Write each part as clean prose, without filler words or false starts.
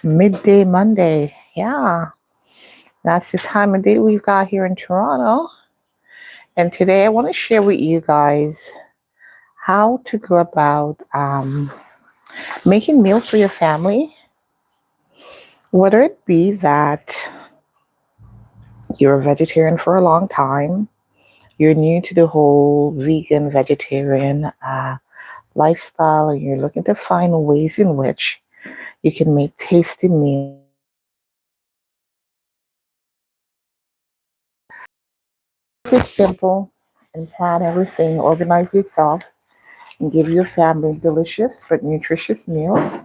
Midday Monday. Yeah, that's the time of day we've got here in Toronto. And today I want to share with you guys how to go about making meals for your family, whether it be that you're a vegetarian for a long time, you're new to the whole vegan, vegetarian lifestyle, and you're looking to find ways in which you can make tasty meals Keep it simple and plan everything. Organize yourself and give your family delicious but nutritious meals.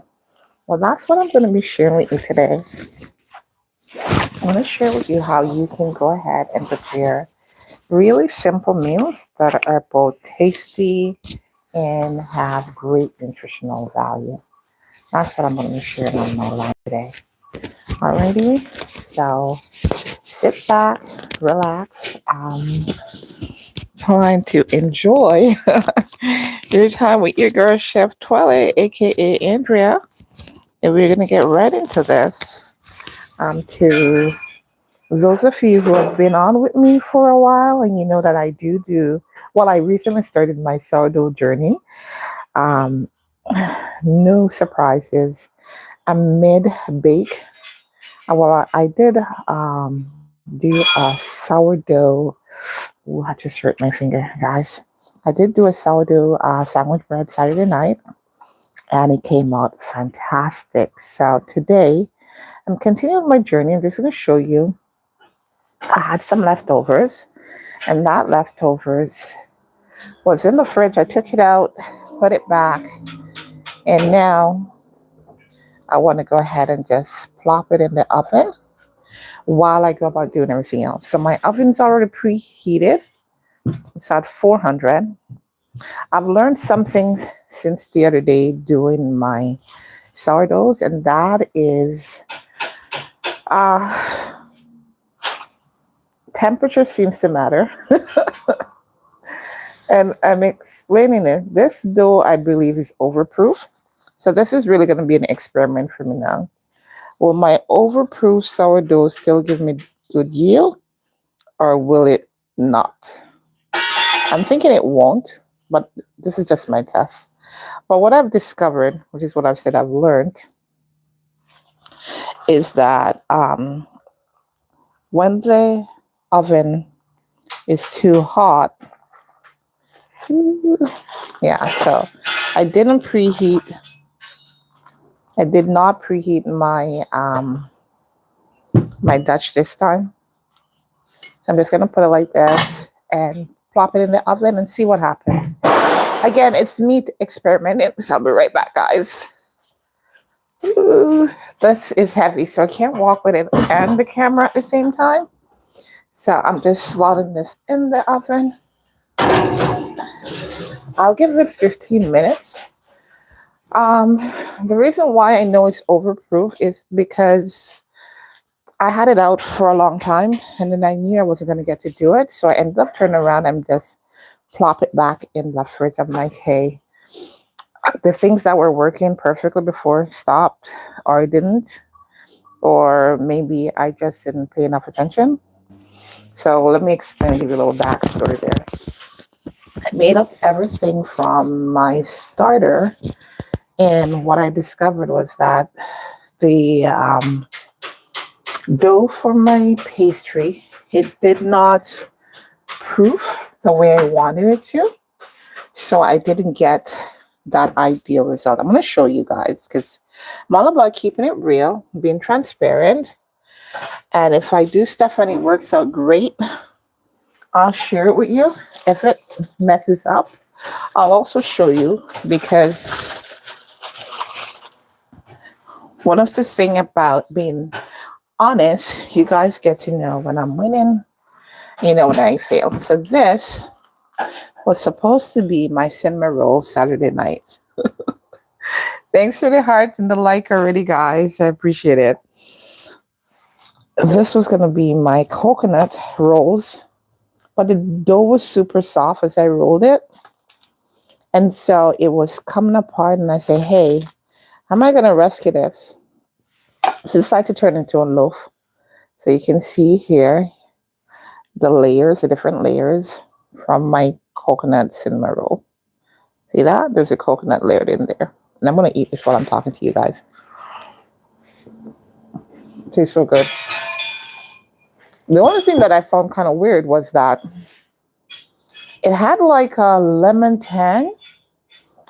Well, that's what I'm going to be sharing with you today. I'm going to share with you how you can go ahead and prepare really simple meals that are both tasty and have great nutritional value. That's what I'm going to be sharing on my live today. Alrighty, so sit back, relax, trying to enjoy your time with your girl, Chef Twellyah, aka Andrea. And we're going to get right into this. To those of you who have been on with me for a while, and you know that I well, I recently started my sourdough journey. Um, no surprises. I'm mid bake. Well, I did do a sourdough. Ooh, I just hurt my finger, guys. I did do a sourdough sandwich bread Saturday night, and it came out fantastic. So today, I'm continuing my journey. I'm just going to show you. I had some leftovers, and that leftovers was in the fridge. I took it out, put it back, and now I want to go ahead and just plop it in the oven while I go about doing everything else. So my oven's already preheated. It's at 400. I've learned something since the other day doing my sourdoughs, and that is uh, temperature seems to matter. And I'm explaining it. This dough, I believe, is overproof. So this is really going to be an experiment for me now. Will my overproof sourdough still give me good yield, or will it not? I'm thinking it won't, but this is just my test. But what I've discovered, which is what I've said I've learned, is that when the oven is too hot, yeah, so I didn't preheat. I did not preheat my Dutch this time. So I'm just gonna put it like this and plop it in the oven and see what happens. Again, it's meat experimenting, so I'll be right back, guys. Ooh, this is heavy, so I can't walk with it and the camera at the same time. So I'm just slotting this in the oven. I'll give it 15 minutes. The reason why I know it's overproof is because I had it out for a long time, and then I knew I wasn't going to get to do it. So I ended up turning around and just plop it back in the fridge. I'm like, hey, the things that were working perfectly before stopped, or didn't, or maybe I just didn't pay enough attention. So let me explain, give you a little backstory there. I made up everything from my starter, and what I discovered was that the dough for my pastry, it did not proof the way I wanted it to. So I didn't get that ideal result. I'm going to show you guys because I'm all about keeping it real, being transparent. And if I do stuff and it works out great, I'll share it with you. If it messes up, I'll also show you, because one of the things about being honest, you guys get to know when I'm winning, you know, when I fail. So this was supposed to be my cinnamon roll Saturday night. Thanks for the heart and the like already, guys. I appreciate it. This was going to be my coconut rolls, but the dough was super soft as I rolled it. And so it was coming apart, and I said, hey, how am I going to rescue this? So decide to turn it into a loaf. So you can see here the layers, the different layers from my coconut cinnamon roll. See that? There's a coconut layered in there. And I'm going to eat this while I'm talking to you guys. It tastes so good. The only thing that I found kind of weird was that it had like a lemon tang.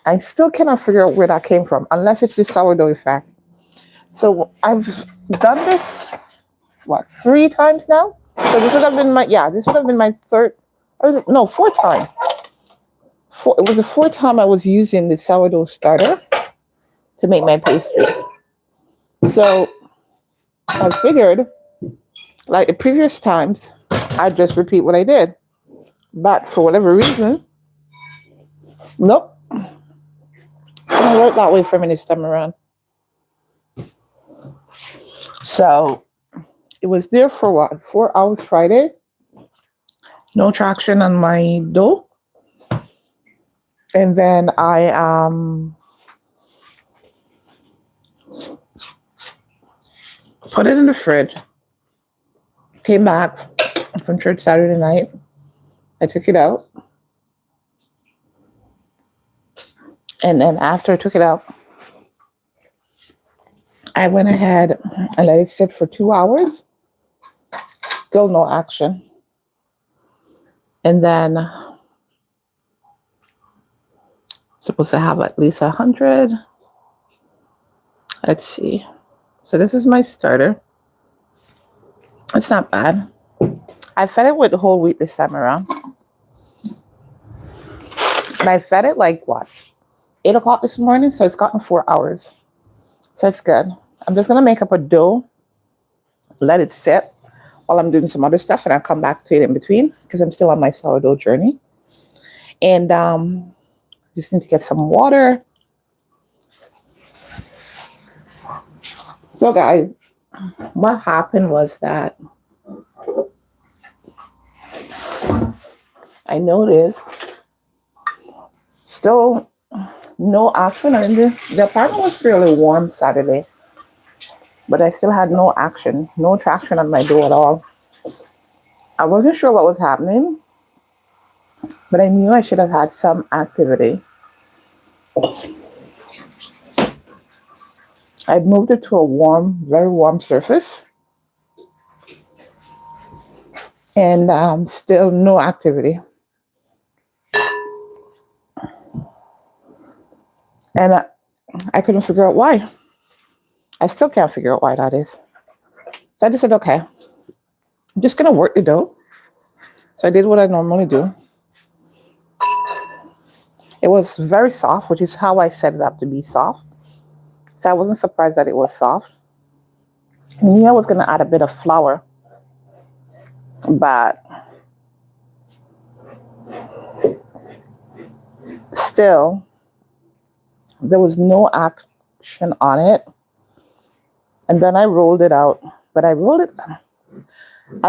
I still cannot figure out where that came from, unless it's the sourdough effect. So I've done this, what, 3 times now? So this would have been my third, or no, 4th time. It was the 4th time I was using the sourdough starter to make my pastry. So I figured, like the previous times, I'd just repeat what I did. But for whatever reason, nope. It didn't work that way for me this time around. So it was there for what? 4 hours Friday. No traction on my dough. And then I put it in the fridge. Came back from church Saturday night. I took it out. And then after I took it out, I went ahead and let it sit for 2 hours. Still no action. And then supposed to have at least 100. Let's see. So this is my starter. It's not bad. I fed it with whole wheat this time around. And I fed it like what? 8 o'clock this morning, so it's gotten 4 hours. So it's good. I'm just gonna make up a dough, let it sit while I'm doing some other stuff, and I'll come back to it in between because I'm still on my sourdough journey. And just need to get some water. So guys, what happened was that I noticed still no action. I mean, the apartment was fairly warm Saturday, but I still had no action, no traction on my dough at all. I wasn't sure what was happening, but I knew I should have had some activity. I moved it to a warm, very warm surface, and still no activity. And I couldn't figure out why. I still can't figure out why that is. So I just said, okay, I'm just going to work the dough. So I did what I normally do. It was very soft, which is how I set it up to be soft. So I wasn't surprised that it was soft. I knew I was going to add a bit of flour, but still, there was no action on it. And then I rolled it out, but I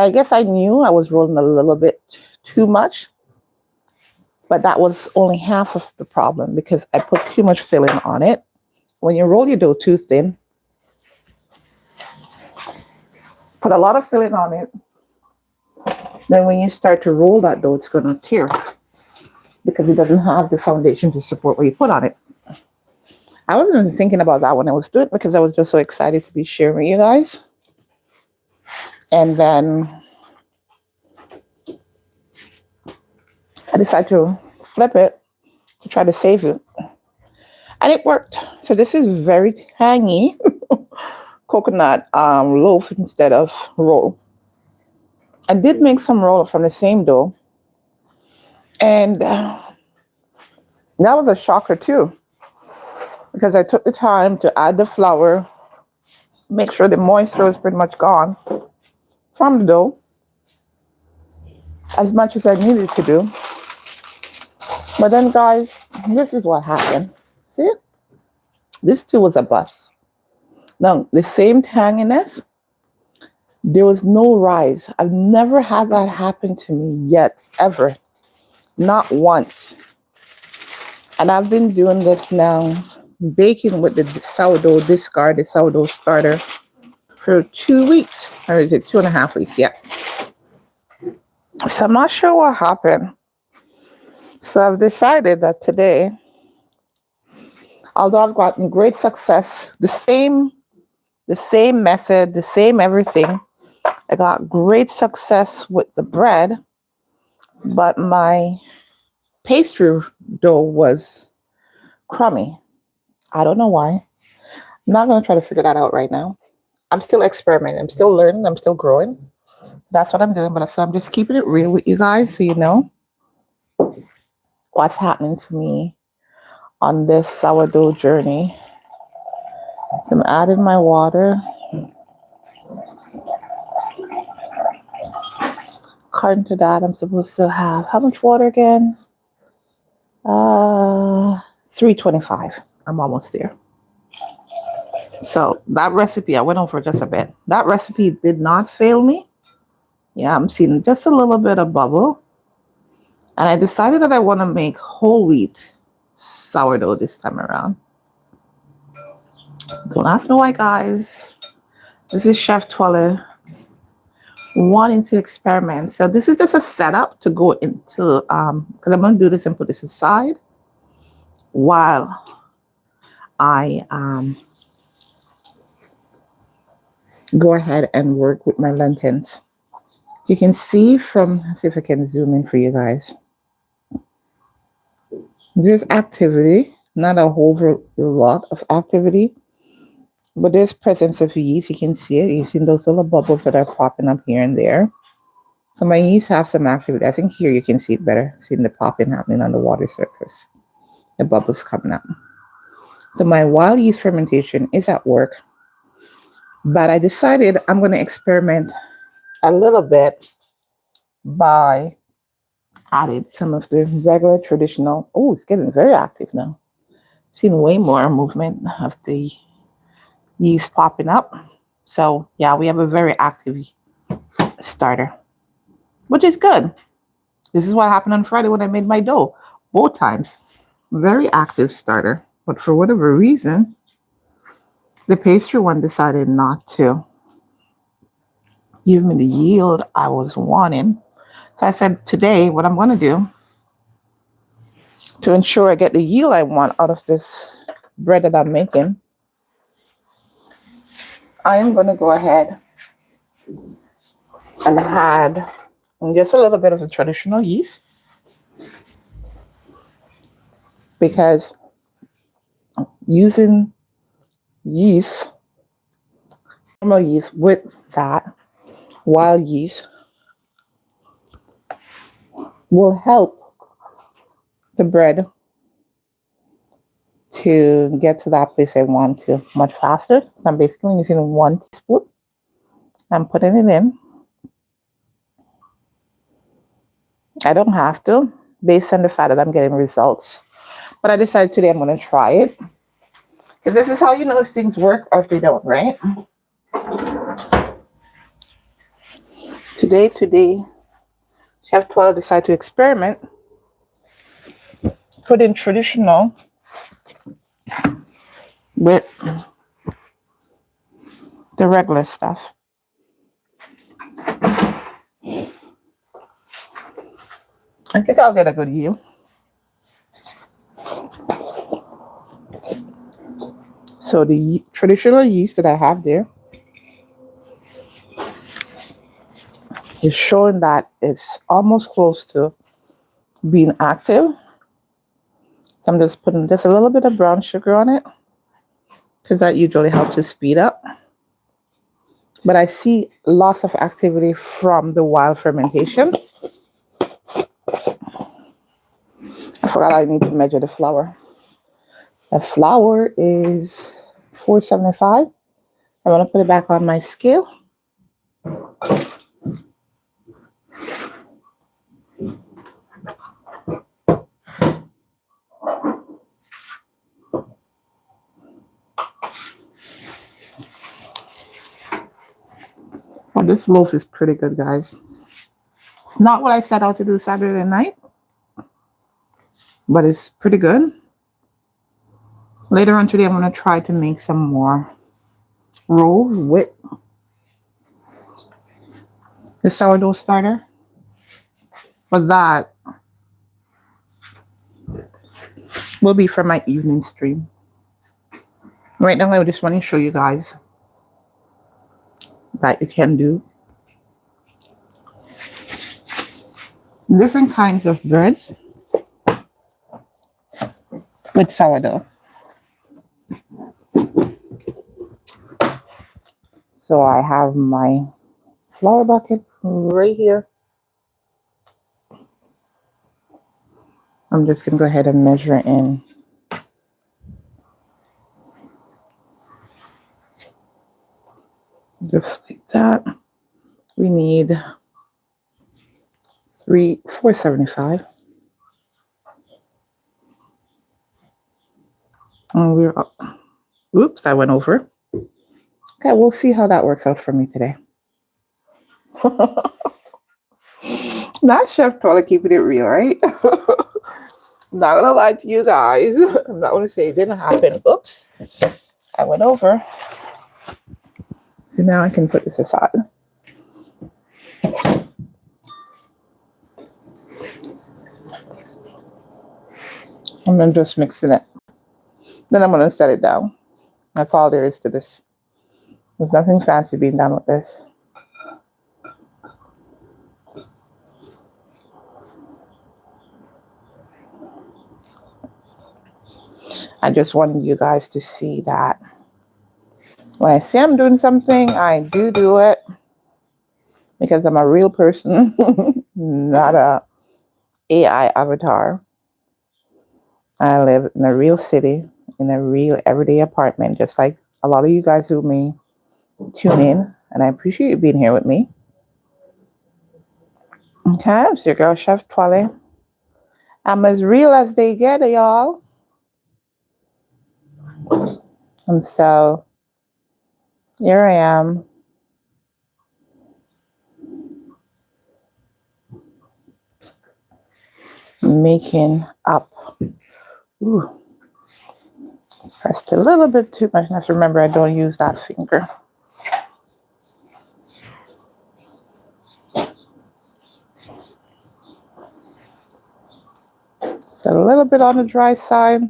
guess I knew I was rolling a little bit too much, but that was only half of the problem because I put too much filling on it. When you roll your dough too thin, put a lot of filling on it, then when you start to roll that dough, it's going to tear because it doesn't have the foundation to support what you put on it. I wasn't even thinking about that when I was doing it because I was just so excited to be sharing with you guys. And then I decided to flip it to try to save it. And it worked. So this is very tangy coconut loaf instead of roll. I did make some roll from the same dough. And that was a shocker too. Because I took the time to add the flour, make sure the moisture was pretty much gone from the dough, as much as I needed to do. But then guys, this is what happened. See? This too was a bust. Now, the same tanginess, there was no rise. I've never had that happen to me yet, ever. Not once. And I've been doing this now, baking with the sourdough discard, the sourdough starter, for 2 weeks, or is it 2.5 weeks? Yeah. So I'm not sure what happened. So I've decided that today, although I've gotten great success, the same method, the same everything, I got great success with the bread, but my pastry dough was crummy. I don't know why. I'm not going to try to figure that out right now. I'm still experimenting. I'm still learning. I'm still growing. That's what I'm doing. But so I'm just keeping it real with you guys so you know what's happening to me on this sourdough journey. So I'm adding my water. According to that, I'm supposed to have how much water again? 325. I'm almost there. So that recipe, I went over just a bit. That recipe did not fail me. Yeah, I'm seeing just a little bit of bubble. And I decided that I want to make whole wheat sourdough this time around. Don't ask me why, guys. This is Chef Twellyah wanting to experiment. So this is just a setup to go into, because I'm going to do this and put this aside while I go ahead and work with my lentils. You can see from, let's see if I can zoom in for you guys. There's activity, not a whole lot of activity, but there's presence of yeast. You can see it. You see those little bubbles that are popping up here and there. So my yeast have some activity. I think here you can see it better. Seeing the popping happening on the water surface. The bubbles coming up. So my wild yeast fermentation is at work. But I decided I'm going to experiment a little bit by adding some of the regular traditional. Oh, it's getting very active now. Seen way more movement of the yeast popping up. So yeah, we have a very active starter, which is good. This is what happened on Friday when I made my dough. Both times, very active starter. But for whatever reason, the pastry one decided not to give me the yield I was wanting. So I said, today, what I'm going to do to ensure I get the yield I want out of this bread that I'm making, I am going to go ahead and add just a little bit of the traditional yeast, because using yeast, normal yeast with that wild yeast will help the bread to get to that place I want to much faster. So I'm basically using 1 teaspoon. I'm putting it in. I don't have to, based on the fact that I'm getting results. But I decided today I'm going to try it. Because this is how you know if things work or if they don't, right? Today, Chef Twellyah decided to experiment. Put in traditional with the regular stuff. I think I'll get a good yield. So the traditional yeast that I have there is showing that it's almost close to being active. So I'm just putting just a little bit of brown sugar on it, because that usually helps to speed up. But I see lots of activity from the wild fermentation. I forgot I need to measure the flour. The flour is 475. I'm going to put it back on my scale. Well, this loaf is pretty good, guys. It's not what I set out to do Saturday night, but it's pretty good. Later on today, I'm going to try to make some more rolls with the sourdough starter. But that will be for my evening stream. Right now, I just want to show you guys that you can do different kinds of breads with sourdough. So I have my flour bucket right here. I'm just going to go ahead and measure in. Just like that. We need 475. And we're up. Oops, I went over. Okay, we'll see how that works out for me today. Not Chef Twellyah keeping it real, right? Not gonna lie to you guys. I'm not gonna say it didn't happen. Oops, I went over. So now I can put this aside. And then just mixing it. Then I'm gonna set it down. That's all there is to this. There's nothing fancy being done with this. I just wanted you guys to see that when I say I'm doing something, I do it because I'm a real person, not a AI avatar. I live in a real city, in a real everyday apartment, just like a lot of you guys who may tune in, and I appreciate you being here with me. Okay, it's your girl, Chef Twellyah. I'm as real as they get, y'all. And so here I am. Making up. Ooh. Pressed a little bit too much. I have to remember I don't use that finger. It's a little bit on the dry side.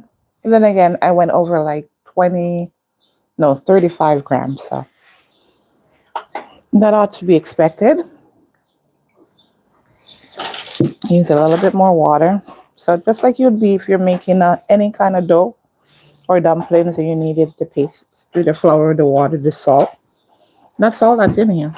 And then again, I went over like 35 grams. So that ought to be expected. Use a little bit more water. So just like you'd be if you're making any kind of dough or dumplings and you needed the paste through the flour, the water, the salt. That's all that's in here.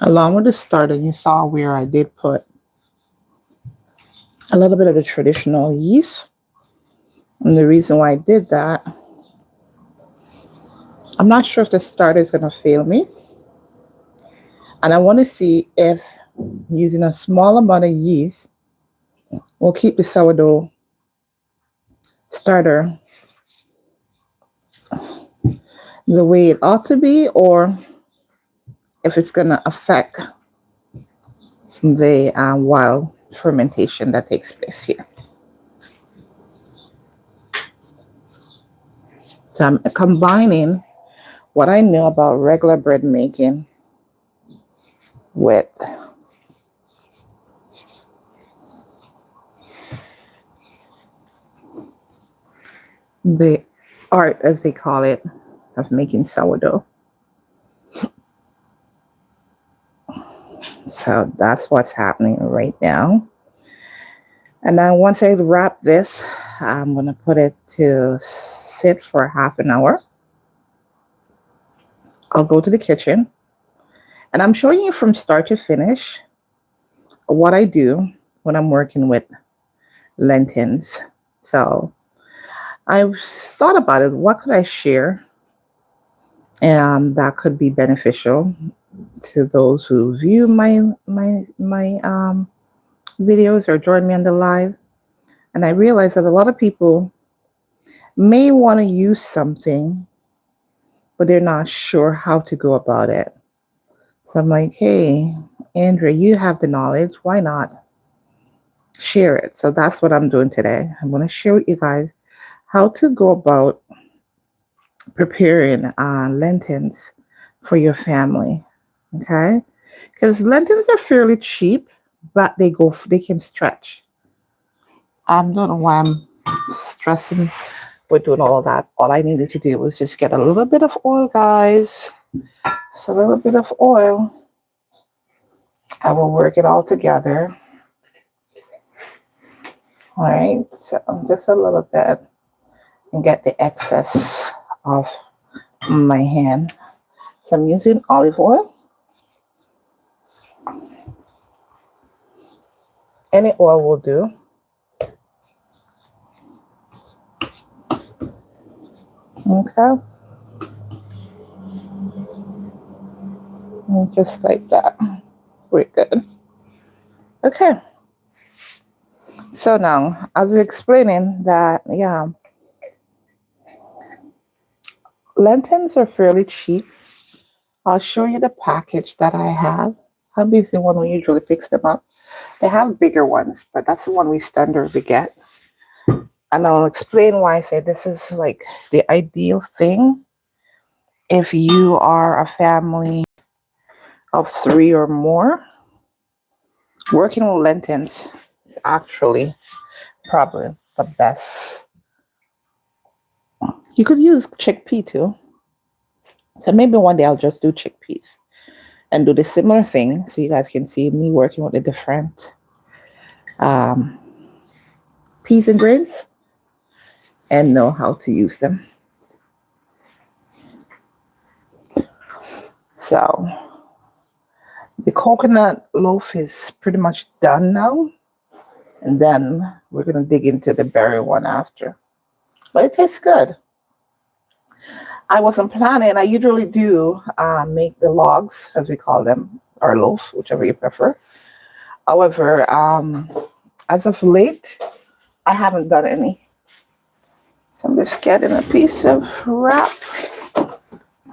Along with the starter, you saw where I did put a little bit of the traditional yeast. And the reason why I did that, I'm not sure if the starter is going to fail me. And I want to see if using a small amount of yeast will keep the sourdough starter the way it ought to be, or if it's going to affect the wild fermentation that takes place here. So I'm combining what I know about regular bread making with the art, as they call it, of making sourdough. So that's what's happening right now. And then once I wrap this, I'm going to put it to sit for half an hour. I'll go to the kitchen. And I'm showing you from start to finish what I do when I'm working with lentils. So I thought about it. What could I share that could be beneficial to those who view my videos or join me on the live? And I realized that a lot of people may want to use something, but they're not sure how to go about it. So I'm like, hey, Andrea, you have the knowledge. Why not share it. So that's what I'm doing today. I'm going to share with you guys how to go about preparing lentils for your family. Okay, because lentils are fairly cheap, but they can stretch. I don't know why I'm stressing with doing all that. All I needed to do was just get a little bit of oil, guys. Just a little bit of oil. I will work it all together. All right, so just a little bit and get the excess off my hand. So I'm using olive oil. Any oil will do. Okay. And just like that. We're good. Okay. So now, I was explaining that, yeah, lentils are fairly cheap. I'll show you the package that I have. Hubby's the one who usually picks them up. They have bigger ones, but that's the one we standardly get. And I'll explain why I say this is like the ideal thing if you are a family of 3 or more. Working with lentils is actually probably the best. You could use chickpea too. So maybe one day I'll just do chickpeas and do the similar thing so you guys can see me working with the different peas and grains and know how to use them. So the coconut loaf is pretty much done now. And then we're going to dig into the berry one after. But it tastes good. I wasn't planning. I usually do make the logs, as we call them, or loaf, whichever you prefer. However, as of late, I haven't done any. So I'm just getting a piece of wrap,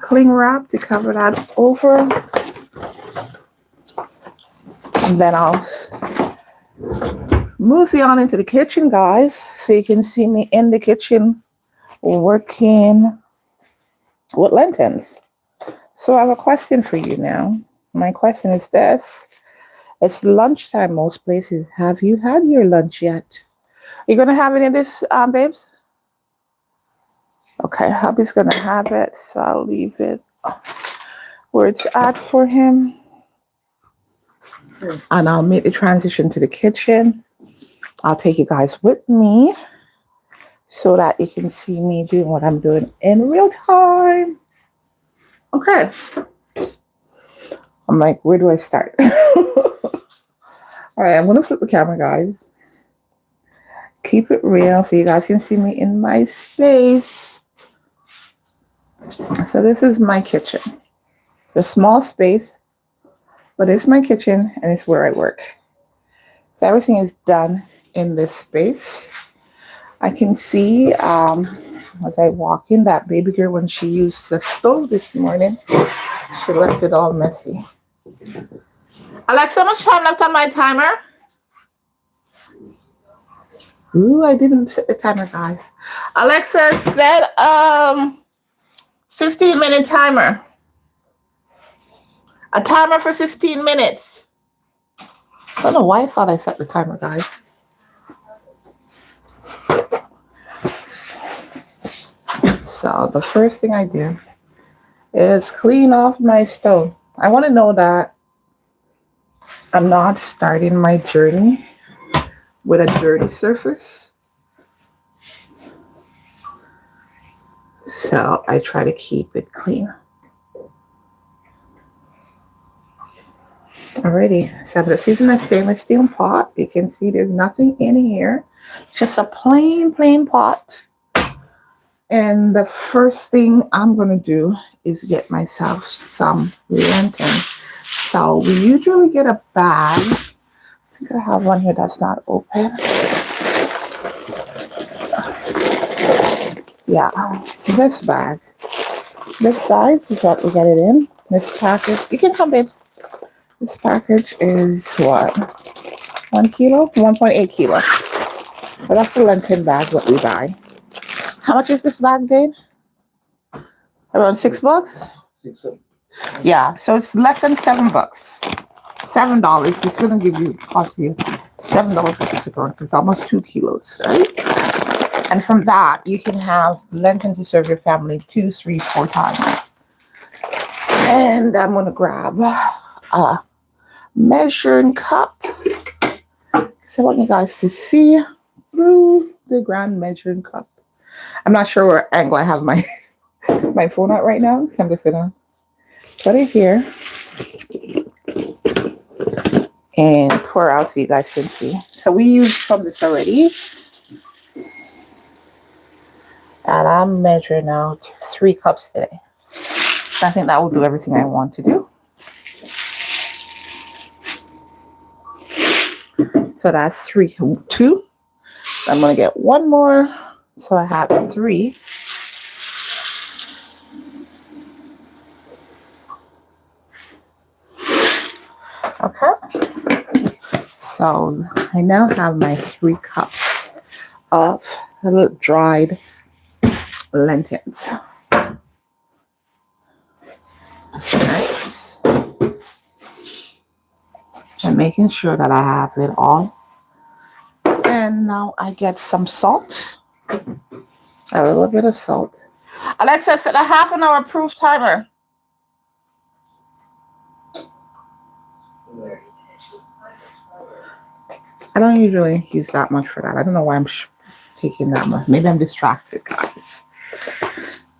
cling wrap to cover that over. And then I'll mosey on into the kitchen, guys, so you can see me in the kitchen working with lentils. So I have a question for you now. My question is this. It's lunchtime most places. Have you had your lunch yet? Are you going to have any of this, babes? Okay, hubby's going to have it, so I'll leave it where it's at for him. And I'll make the transition to the kitchen. I'll take you guys with me so that you can see me doing what I'm doing in real time. Okay. I'm like, where do I start? All right, I'm going to flip the camera, guys. Keep it real so you guys can see me in my space. So this is my kitchen. It's a small space, but it's my kitchen and it's where I work. So everything is done in this space. I can see as I walk in that baby girl, when she used the stove this morning, she left it all messy. Alexa, how much time left on my timer? Ooh, I didn't set the timer, guys. Alexa, set 15-minute timer. A timer for 15 minutes. I don't know why I thought I set the timer, guys. So the first thing I do is clean off my stove. I want to know that I'm not starting my journey with a dirty surface. So I try to keep it clean. Alrighty, so this is a stainless steel pot. You can see there's nothing in here. Just a plain pot. And the first thing I'm going to do is get myself some lentils. So we usually get a bag. I think I have one here that's not open. Yeah, this bag. This size is what we get it in. This package. You can come, babes. This package is what? 1 kilo, 1.8 kilo. But that's the lentil bag what we buy. How much is this bag, Dave? Around $6? 6. Yeah, so it's less than $7. $7. It's gonna cost you $7 at the supermarket. It's almost 2 kilos, right? And from that, you can have lentil to serve your family 2, 3, 4 times. And I'm gonna grab a measuring cup. So I want you guys to see through the grand measuring cup. I'm not sure where angle I have my my phone at right now, so I'm just gonna put it here and pour out so you guys can see. So we used from this already. And I'm measuring out 3 cups today. I think that will do everything I want to do. So that's 3, 2. I'm going to get 1 more. So I have 3. Okay. So I now have my 3 cups of dried lentils. Nice. And making sure that I have it all. And now I get some salt. A little bit of salt. Alexa, set a half-an-hour proof timer. I don't usually use that much for that. I don't know why I'm taking that much. Maybe I'm distracted, guys.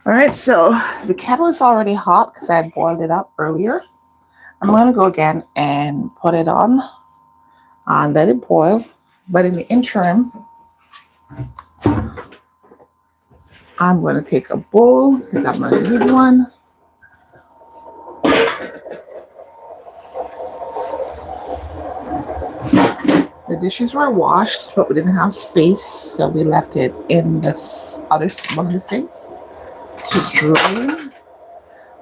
All right, so the kettle is already hot because I had boiled it up earlier. I'm going to go again and put it on and let it boil. But in the interim, I'm going to take a bowl because I'm going to need one. The dishes were washed, but we didn't have space, so we left it in this other one of the sinks to drain.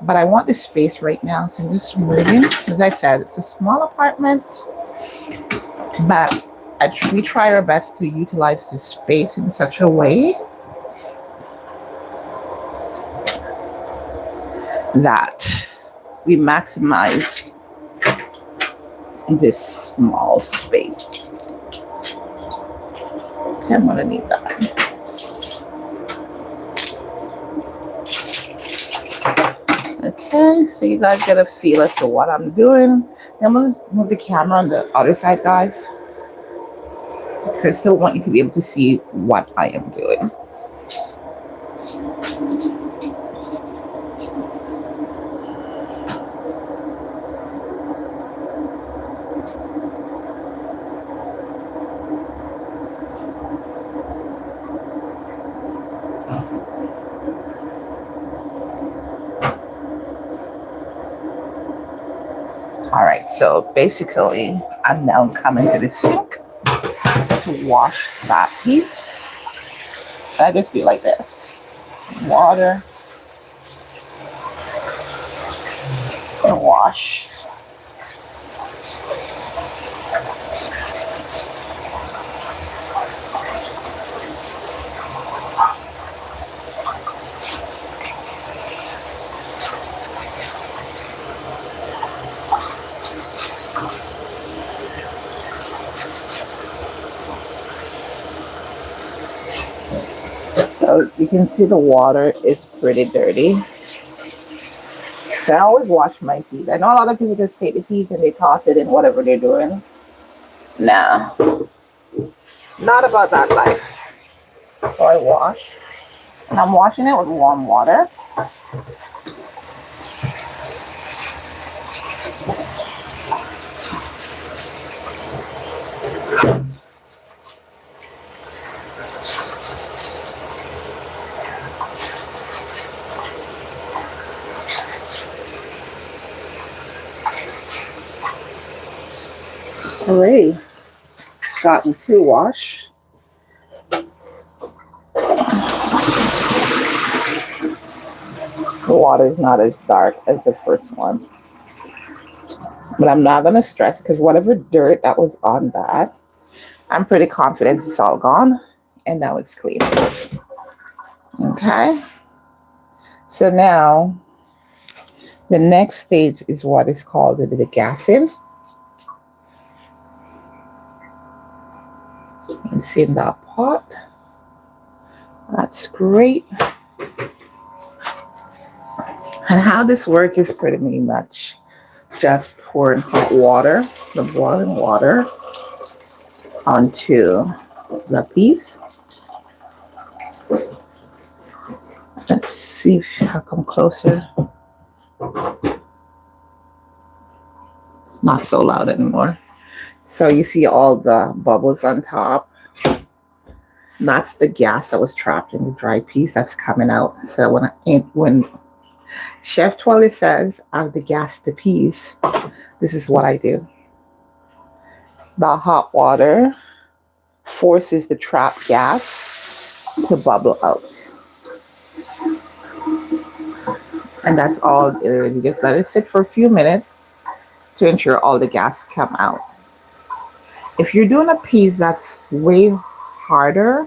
But I want the space right now, so I'm just moving. As I said, it's a small apartment, but we try our best to utilize the space in such a way that we maximize this small space. Okay, I'm gonna need that. Okay, so you guys get a feel as to what I'm doing. I'm gonna move the camera on the other side, guys, because I still want you to be able to see what I am doing. All right, so basically, I'm now coming to the sink to wash that piece. I just do like this. Water. And wash. So you can see the water is pretty dirty. So I always wash my feet. I know a lot of people just take the feet and they toss it in whatever they're doing. Nah, not about that life. So I wash. And I'm washing it with warm water. Alrighty, it's gotten to wash. The water is not as dark as the first one. But I'm not going to stress because whatever dirt that was on that, I'm pretty confident it's all gone. And now it's clean. Okay. So now the next stage is what is called the degassing. And see in that pot. That's great. And how this works is pretty much just pouring hot water, the boiling water, onto the piece. Let's see if I come closer. It's not so loud anymore. So you see all the bubbles on top. That's the gas that was trapped in the dry piece that's coming out. So when Chef Twellyah says I've degassed the piece, this is what I do. The hot water forces the trapped gas to bubble out. And that's all it is. You just let it sit for a few minutes to ensure all the gas come out. If you're doing a piece that's way harder,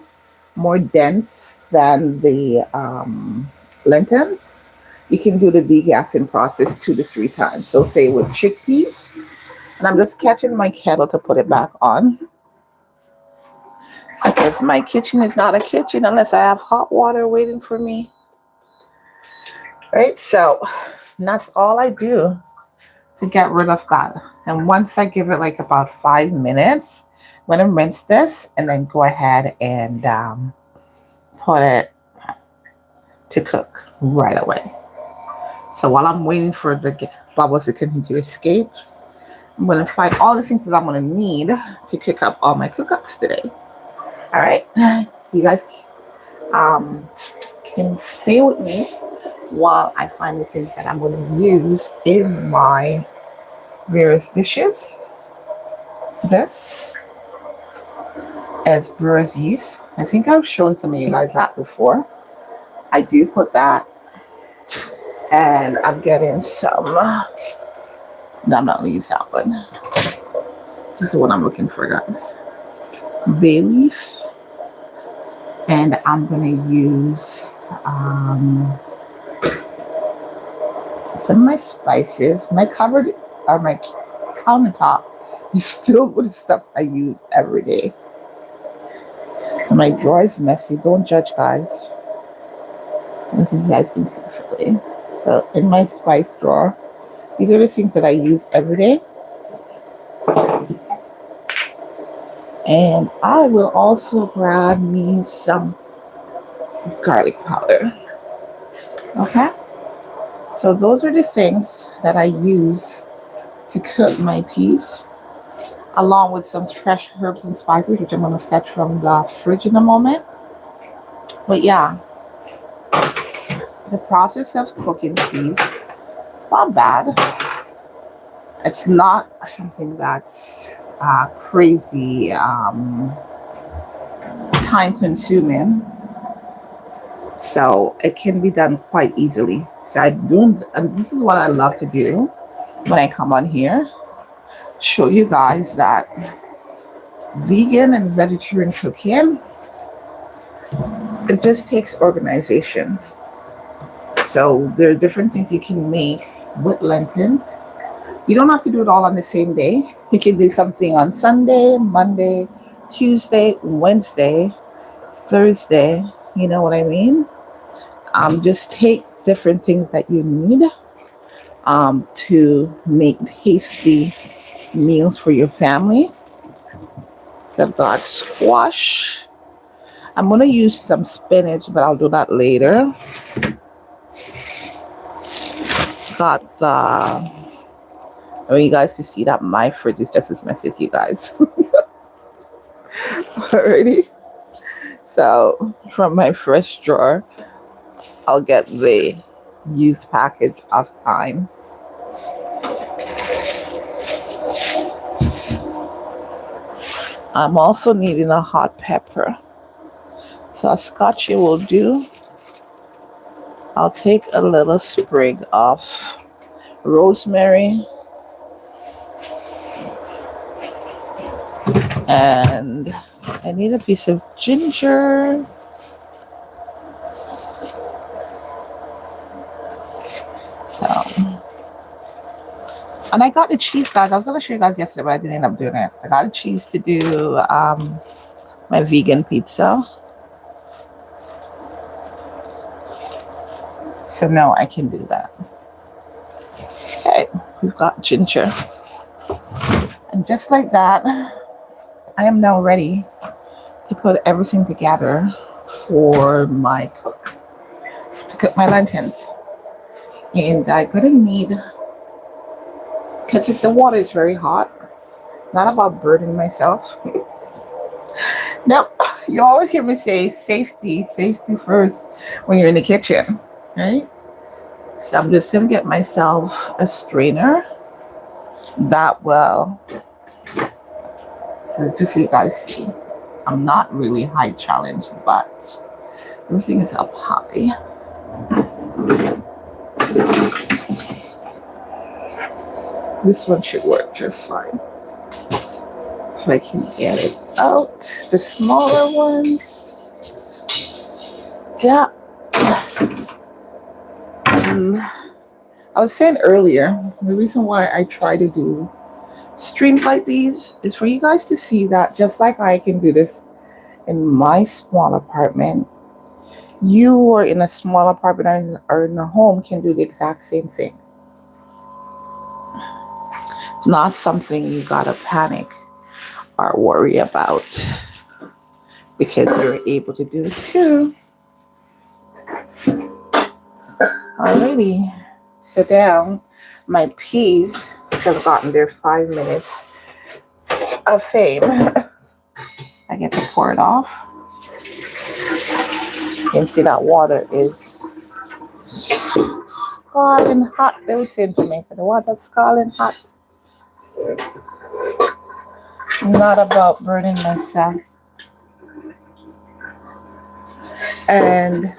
more dense than the lentils, you can do the degassing process 2 to 3 times. So say with chickpeas, and I'm just catching my kettle to put it back on because my kitchen is not a kitchen unless I have hot water waiting for me. Right, so that's all I do to get rid of that. And once I give it like about 5 minutes, I'm going to rinse this and then go ahead and put it to cook right away. So while I'm waiting for the bubbles to continue to escape, I'm going to find all the things that I'm going to need to cook up all my cook-ups today. All right, you guys can stay with me while I find the things that I'm going to use in my various dishes. This is brewer's yeast. I think I've shown some of you guys that before. I do put that, and I'm getting some. No, I'm not going to use that one. This is what I'm looking for, guys. Bay leaf, and I'm going to use some of my spices. My cupboard or my countertop is filled with stuff I use every day. And my drawer is messy. Don't judge, guys. As you guys can see clearly. So in my spice drawer, these are the things that I use every day. And I will also grab me some garlic powder. Okay? So those are the things that I use to cook my peas, along with some fresh herbs and spices, which I'm going to fetch from the fridge in a moment. But yeah, the process of cooking peas, it's not bad. It's not something that's crazy time consuming. So it can be done quite easily. So and this is what I love to do when I come on here. Show you guys that vegan and vegetarian cooking, it just takes organization. So there are different things you can make with lentils. You don't have to do it all on the same day. You can do something on Sunday, Monday, Tuesday, Wednesday, Thursday. You know what I mean? Just take different things that you need to make tasty meals for your family. So I've got squash. I'm going to use some spinach, but I'll do that later. Got I want you guys to see that my fridge is just as messy as you guys. Alrighty. So from my fresh drawer, I'll get the youth package of thyme. I'm also needing a hot pepper. So a scotch will do. I'll take a little sprig of rosemary. And I need a piece of ginger. So, and I got the cheese, guys. I was going to show you guys yesterday, but I didn't end up doing it. I got the cheese to do my vegan pizza. So now I can do that. Okay, we've got ginger. And just like that, I am now ready to put everything together for my cook, to cook my lentils. And I'm gonna need, because if the water is very hot, not about burning myself. Nope, you always hear me say safety first when you're in the kitchen, right? So I'm just gonna get myself a strainer that will, so just so you guys see, I'm not really height challenged, but everything is up high. This one should work just fine. If I can get it out, the smaller ones. Yeah. I was saying earlier, the reason why I try to do streams like these is for you guys to see that just like I can do this in my small apartment, you are in a small apartment or in a home can do the exact same thing. It's not something you gotta panic or worry about because you're able to do it too. Alrighty, so down my peas have gotten their 5 minutes of fame. I get to pour it off. You can see that water is scalding hot. They would say in Jamaica, the water's scalding hot. Not about burning myself. And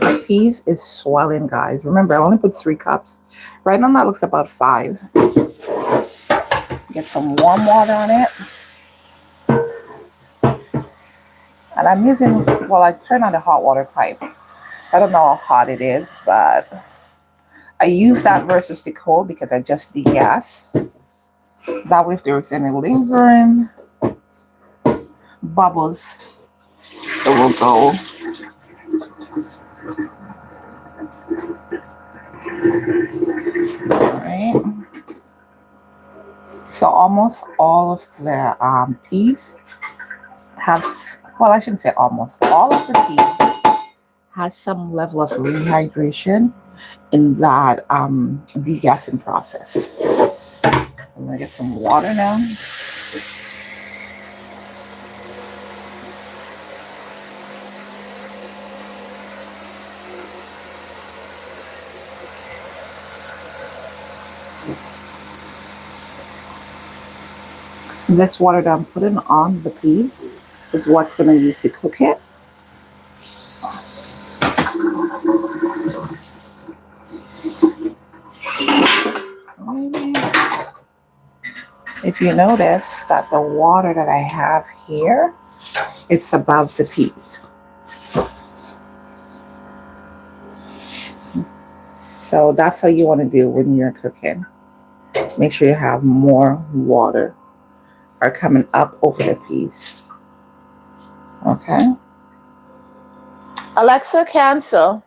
my peas is swelling, guys. Remember, I only put 3 cups. Right now that looks about 5. Get some warm water on it. And I'm using, well, I turn on the hot water pipe. I don't know how hot it is, but I use that versus the cold because I just degas. That way if there's any lingering bubbles, it will go. Alright. So almost all of the peas have, well, I shouldn't say almost, all of the peas has some level of rehydration in that degassing process. So I'm gonna get some water now. This water that I'm putting on the peas is what's going to use to cook it. If you notice that the water that I have here, it's above the peas. So that's how you want to do when you're cooking. Make sure you have more water are coming up over the peas. Okay. Alexa, cancel.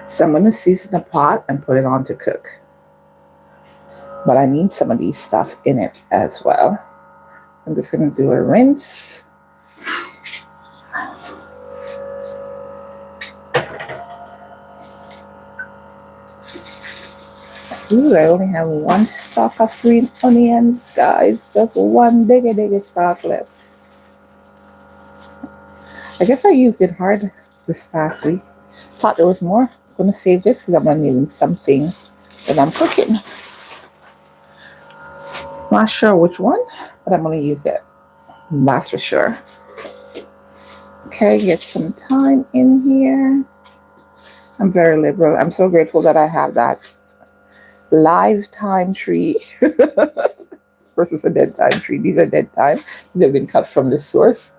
So I'm going to season the pot and put it on to cook. But I need some of these stuff in it as well. I'm just going to do a rinse. Ooh, I only have 1 stalk of green onions, guys. Just 1 diggy stalk left. I guess I used it hard this past week. Thought there was more. I'm going to save this because I'm going to need something that I'm cooking. Not sure which one, but I'm going to use it. That's for sure. Okay, get some thyme in here. I'm very liberal. I'm so grateful that I have that live time tree versus a dead time tree. These are dead time. They've been cut from the source,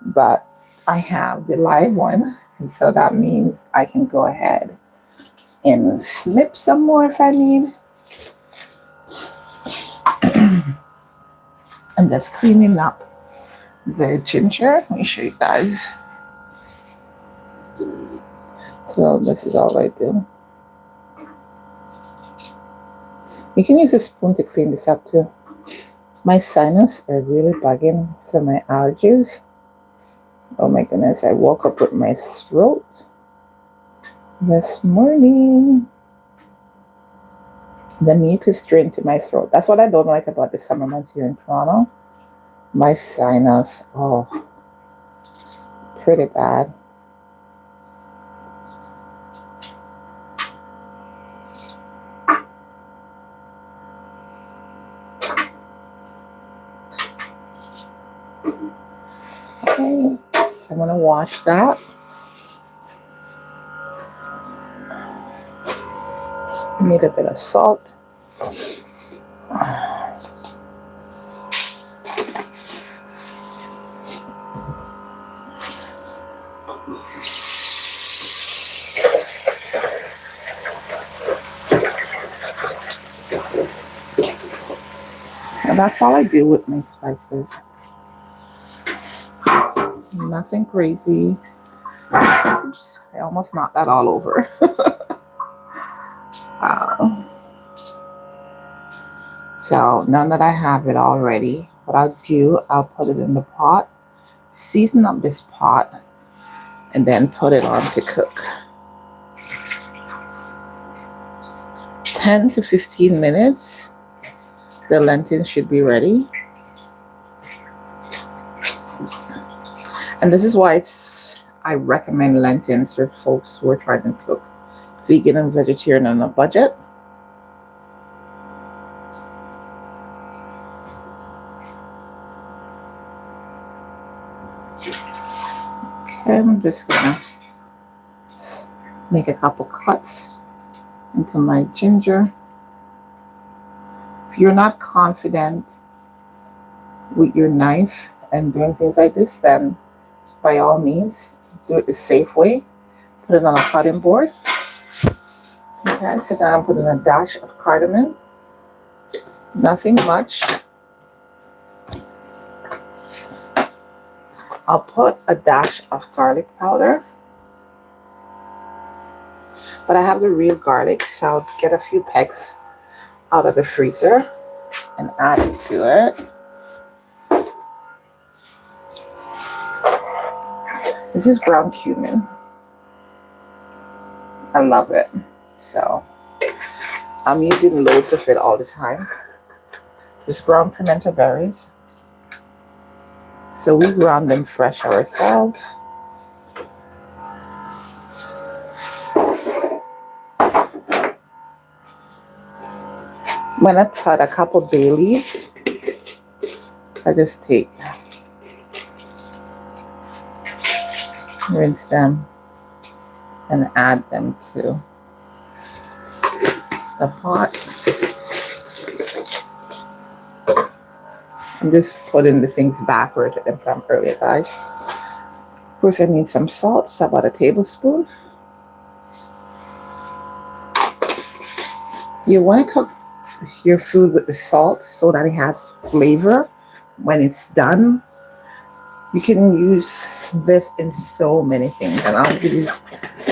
but I have the live one. And so that means I can go ahead and snip some more if I need. I'm just cleaning up the ginger. Let me show you guys. So this is all I do. You can use a spoon to clean this up too. My sinus are really bugging from my allergies. Oh my goodness, I woke up with my throat this morning. The mucus drained to my throat. That's what I don't like about the summer months here in Toronto. My sinus, oh, pretty bad. Okay, so I'm gonna wash that. Need a bit of salt. And that's all I do with my spices. Nothing crazy. Oops, I almost knocked that all over. So now that I have it all ready, what I'll do, I'll put it in the pot, season up this pot, and then put it on to cook. 10 to 15 minutes, the lentil should be ready. And this is why I recommend lentils for folks who are trying to cook vegan and vegetarian on a budget. Okay, I'm just gonna make a couple cuts into my ginger. If you're not confident with your knife and doing things like this, then by all means, do it the safe way. Put it on a cutting board. Okay, so now I'm putting a dash of cardamom. Nothing much. I'll put a dash of garlic powder. But I have the real garlic, so I'll get a few pecks out of the freezer and add it to it. This is brown cumin. I love it. So I'm using loads of it all the time. This brown pimento berries. So we ground them fresh ourselves. When I put a couple bay leaves, I just take, rinse them, and add them to the pot. I'm just putting the things backward from earlier, guys. Of course, I need some salt, so about a tablespoon. You want to cook your food with the salt so that it has flavor when it's done. You can use this in so many things, and I'll give you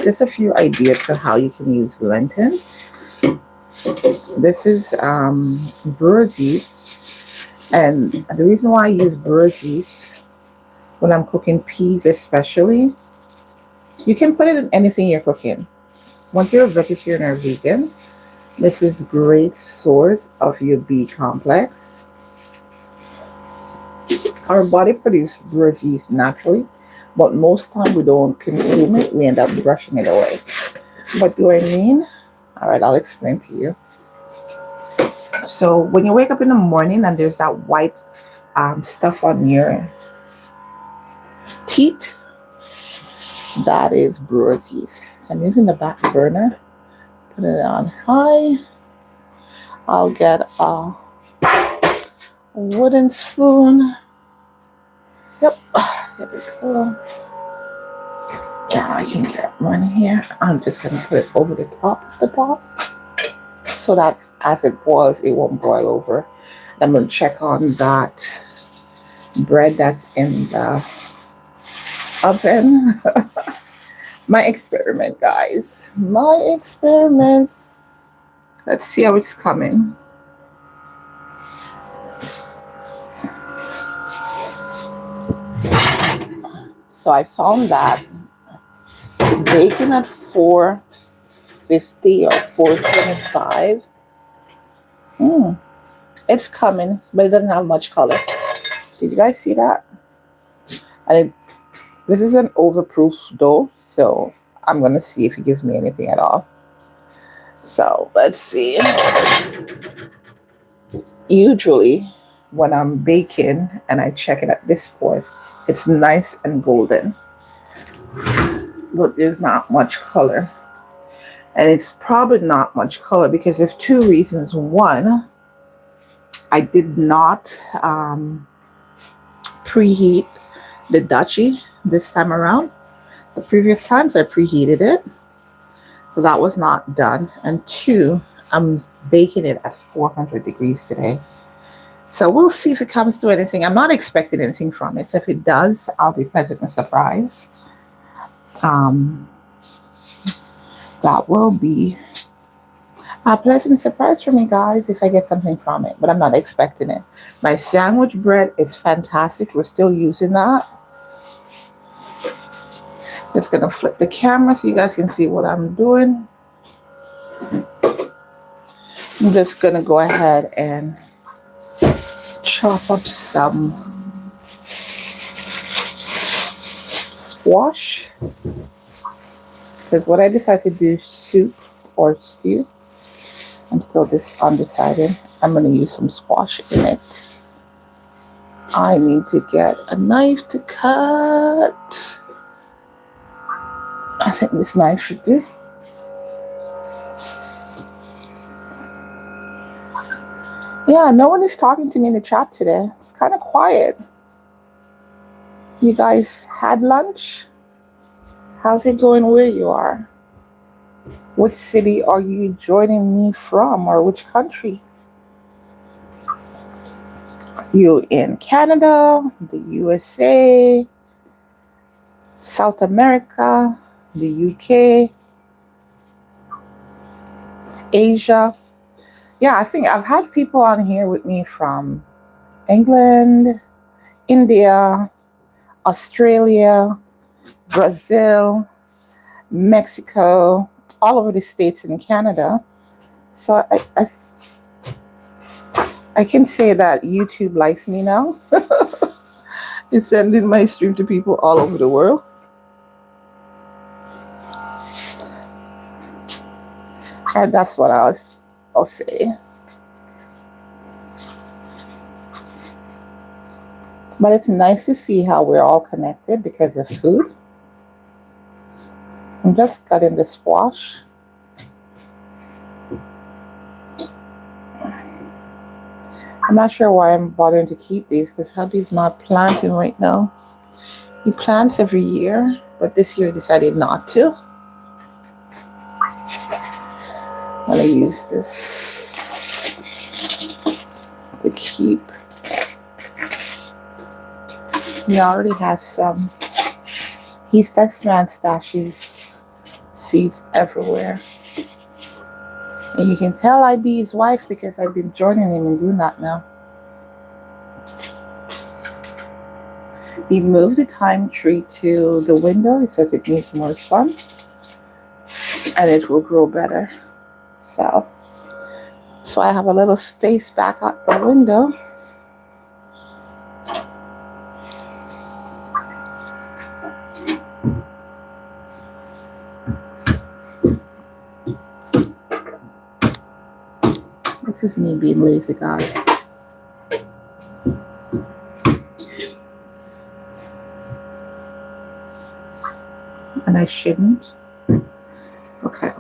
just a few ideas for how you can use lentils. This is brewer's yeast, and the reason why I use brewer's yeast when I'm cooking peas especially, you can put it in anything you're cooking. Once you're a vegetarian or vegan, this is a great source of your B complex. Our body produces brewer's yeast naturally, but most time we don't consume it. We end up brushing it away. What do I mean? All right, I'll explain to you. So when you wake up in the morning and there's that white stuff on your teeth, that is brewer's yeast. I'm using the back burner. Put it on high. I'll get a wooden spoon. Yep, there we go. Yeah, I can get one here. I'm just gonna put it over the top of the pot so that as it boils, it won't boil over. I'm gonna check on that bread that's in the oven. My experiment, guys. My experiment. Let's see how it's coming. So I found that baking at 450 or 425. It's coming, but it doesn't have much color. Did you guys see that? And this is an overproof dough, so I'm gonna see if it gives me anything at all. So let's see. Usually when I'm baking and I check it at this point, it's nice and golden, but there's not much color. And it's probably not much color because there's two reasons. One, I did not preheat the dachi this time around. The previous times I preheated it, so that was not done. And two, I'm baking it at 400 degrees today. So we'll see if it comes to anything. I'm not expecting anything from it. So if it does, I'll be pleasantly surprised. That will be a pleasant surprise for me, guys, if I get something from it. But I'm not expecting it. My sandwich bread is fantastic. We're still using that. Just going to flip the camera so you guys can see what I'm doing. I'm just going to go ahead and chop up some squash. Because what I decided to do, soup or stew, I'm still undecided. I'm going to use some squash in it. I need to get a knife to cut. I think this knife should do. Yeah, no one is talking to me in the chat today. It's kind of quiet. You guys had lunch? How's it going where you are? Which city are you joining me from, or which country? Are you in Canada, the USA, South America, the UK, Asia? Yeah, I think I've had people on here with me from England, India, Australia, Brazil, Mexico, all over the States and Canada. So I can say that YouTube likes me now. It's sending my stream to people all over the world. Or that's what I'll say. But it's nice to see how we're all connected because of food. I'm just cutting the squash. I'm not sure why I'm bothering to keep these because hubby's not planting right now. He plants every year, but this year he decided not to. I'm going to use this to keep. He already has some. This man stashes seeds everywhere. And you can tell I be his wife because I've been joining him in doing that now. He moved the thyme tree to the window. He says it needs more sun and it will grow better. So I have a little space back out the window. This is me being lazy, guys. And I shouldn't. Okay.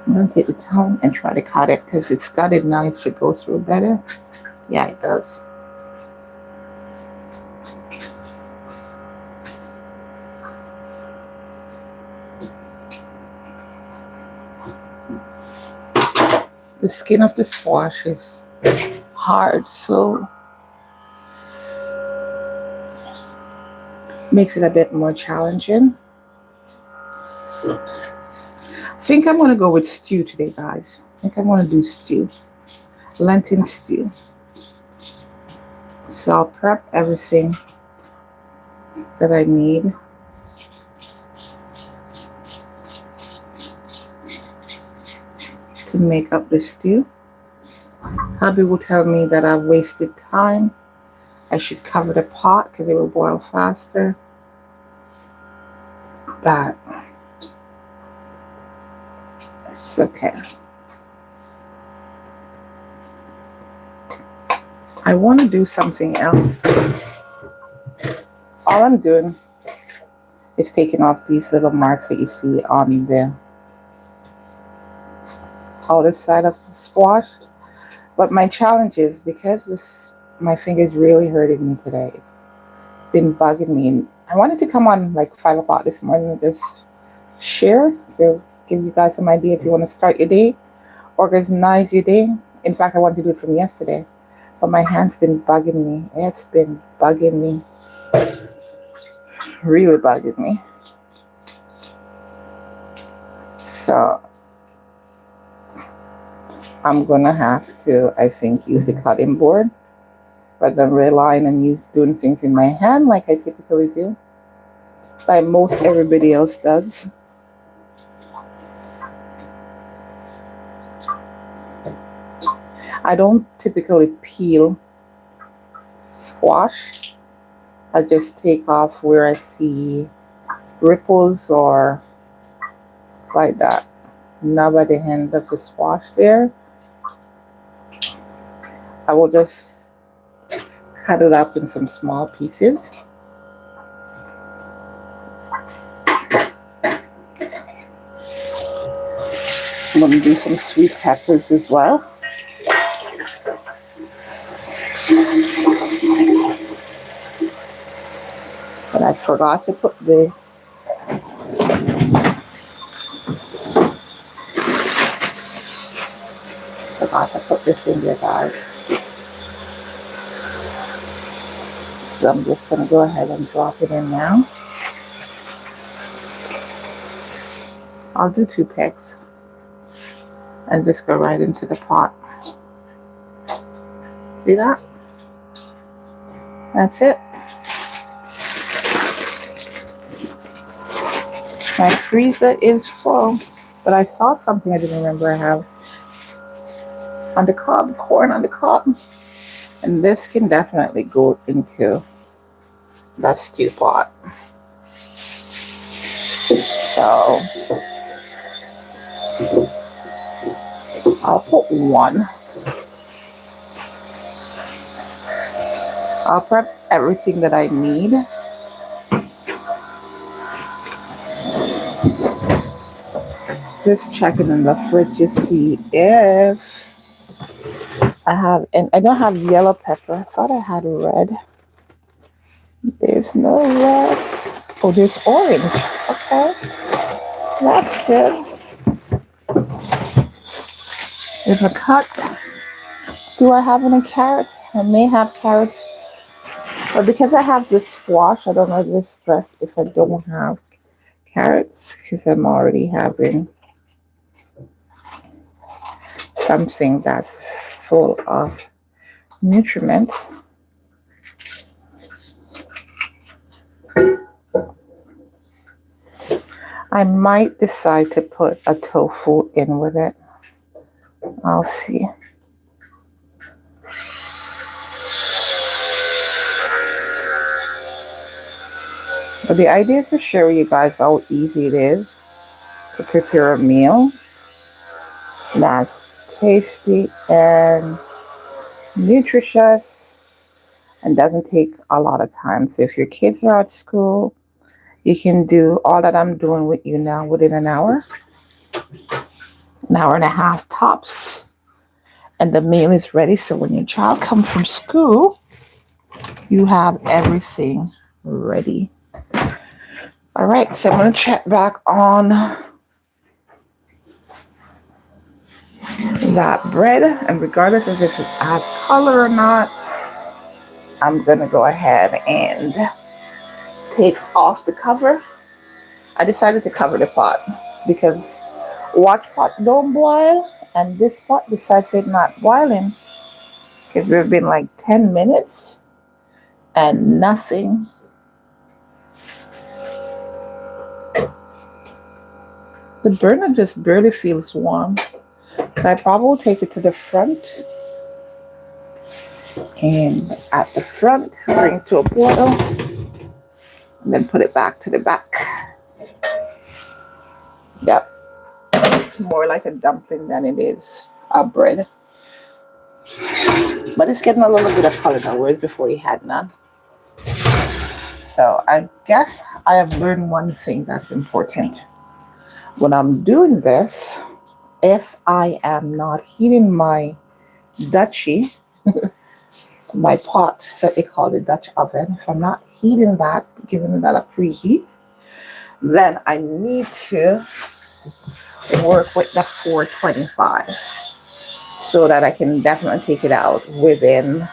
I'm going to take the tongue and try to cut it because it's gutted now. It should go through better. Yeah, it does. The skin of the squash is hard, so makes it a bit more challenging. I think I'm going to go with stew today, guys. I think I'm going to do stew. Lentil stew. So I'll prep everything that I need. To make up the stew. Hubby will tell me that I've wasted time. I should cover the pot because it will boil faster. But it's okay. I want to do something else. All I'm doing is taking off these little marks that you see on the outer side of the squash. But my challenge is because my finger's really hurting me today. It's been bugging me. And I wanted to come on like 5 o'clock this morning and just share. So give you guys some idea if you want to start your day, organize your day. In fact, I wanted to do it from yesterday. But my hand's been bugging me. It's been bugging me. Really bugging me. So I'm gonna have to, I think, use the cutting board rather than relying on doing things in my hand like I typically do, like most everybody else does. I don't typically peel squash. I just take off where I see ripples or like that. Now by the end of the squash there, I will just cut it up in some small pieces. I'm going to do some sweet peppers as well. But I forgot to put this in there, guys. So I'm just going to go ahead and drop it in now. I'll do 2 pecks and just go right into the pot. See that? That's it. My freezer is full, but I saw something I didn't remember I have on the cob, corn on the cob. And this can definitely go into that stew pot. So I'll put 1. I'll prep everything that I need. Just checking in the fridge to see if I have, and I don't have yellow pepper. I thought I had red. There's no red. Oh, there's orange. Okay. That's good. There's a cut. Do I have any carrots? I may have carrots. But because I have this squash, I don't know this stress if I don't have carrots because I'm already having something that's full of nutrients. I might decide to put a tofu in with it. I'll see. But the idea is to share with you guys how easy it is to prepare a meal that's tasty and nutritious and doesn't take a lot of time. So if your kids are at school, you can do all that I'm doing with you now within an hour. an hour and a half tops, and the meal is ready. So when your child comes from school, you have everything ready. All right, so I'm going to check back on that bread, and regardless of if it has color or not, I'm going to go ahead and take off the cover. I decided to cover the pot because watch pot don't boil, and this pot decides it's not boiling because we've been like 10 minutes and nothing. The burner just barely feels warm. So I probably will take it to the front, and at the front bring it to a boil and then put it back to the back. Yep, it's more like a dumpling than it is a bread, but it's getting a little bit of color now, whereas before you had none. So I guess I have learned one thing that's important. When I'm doing this, if I am not heating my Dutchie, my pot that they call the Dutch oven, if I'm not heating that, giving that a preheat, then I need to work with the 425 so that I can definitely take it out within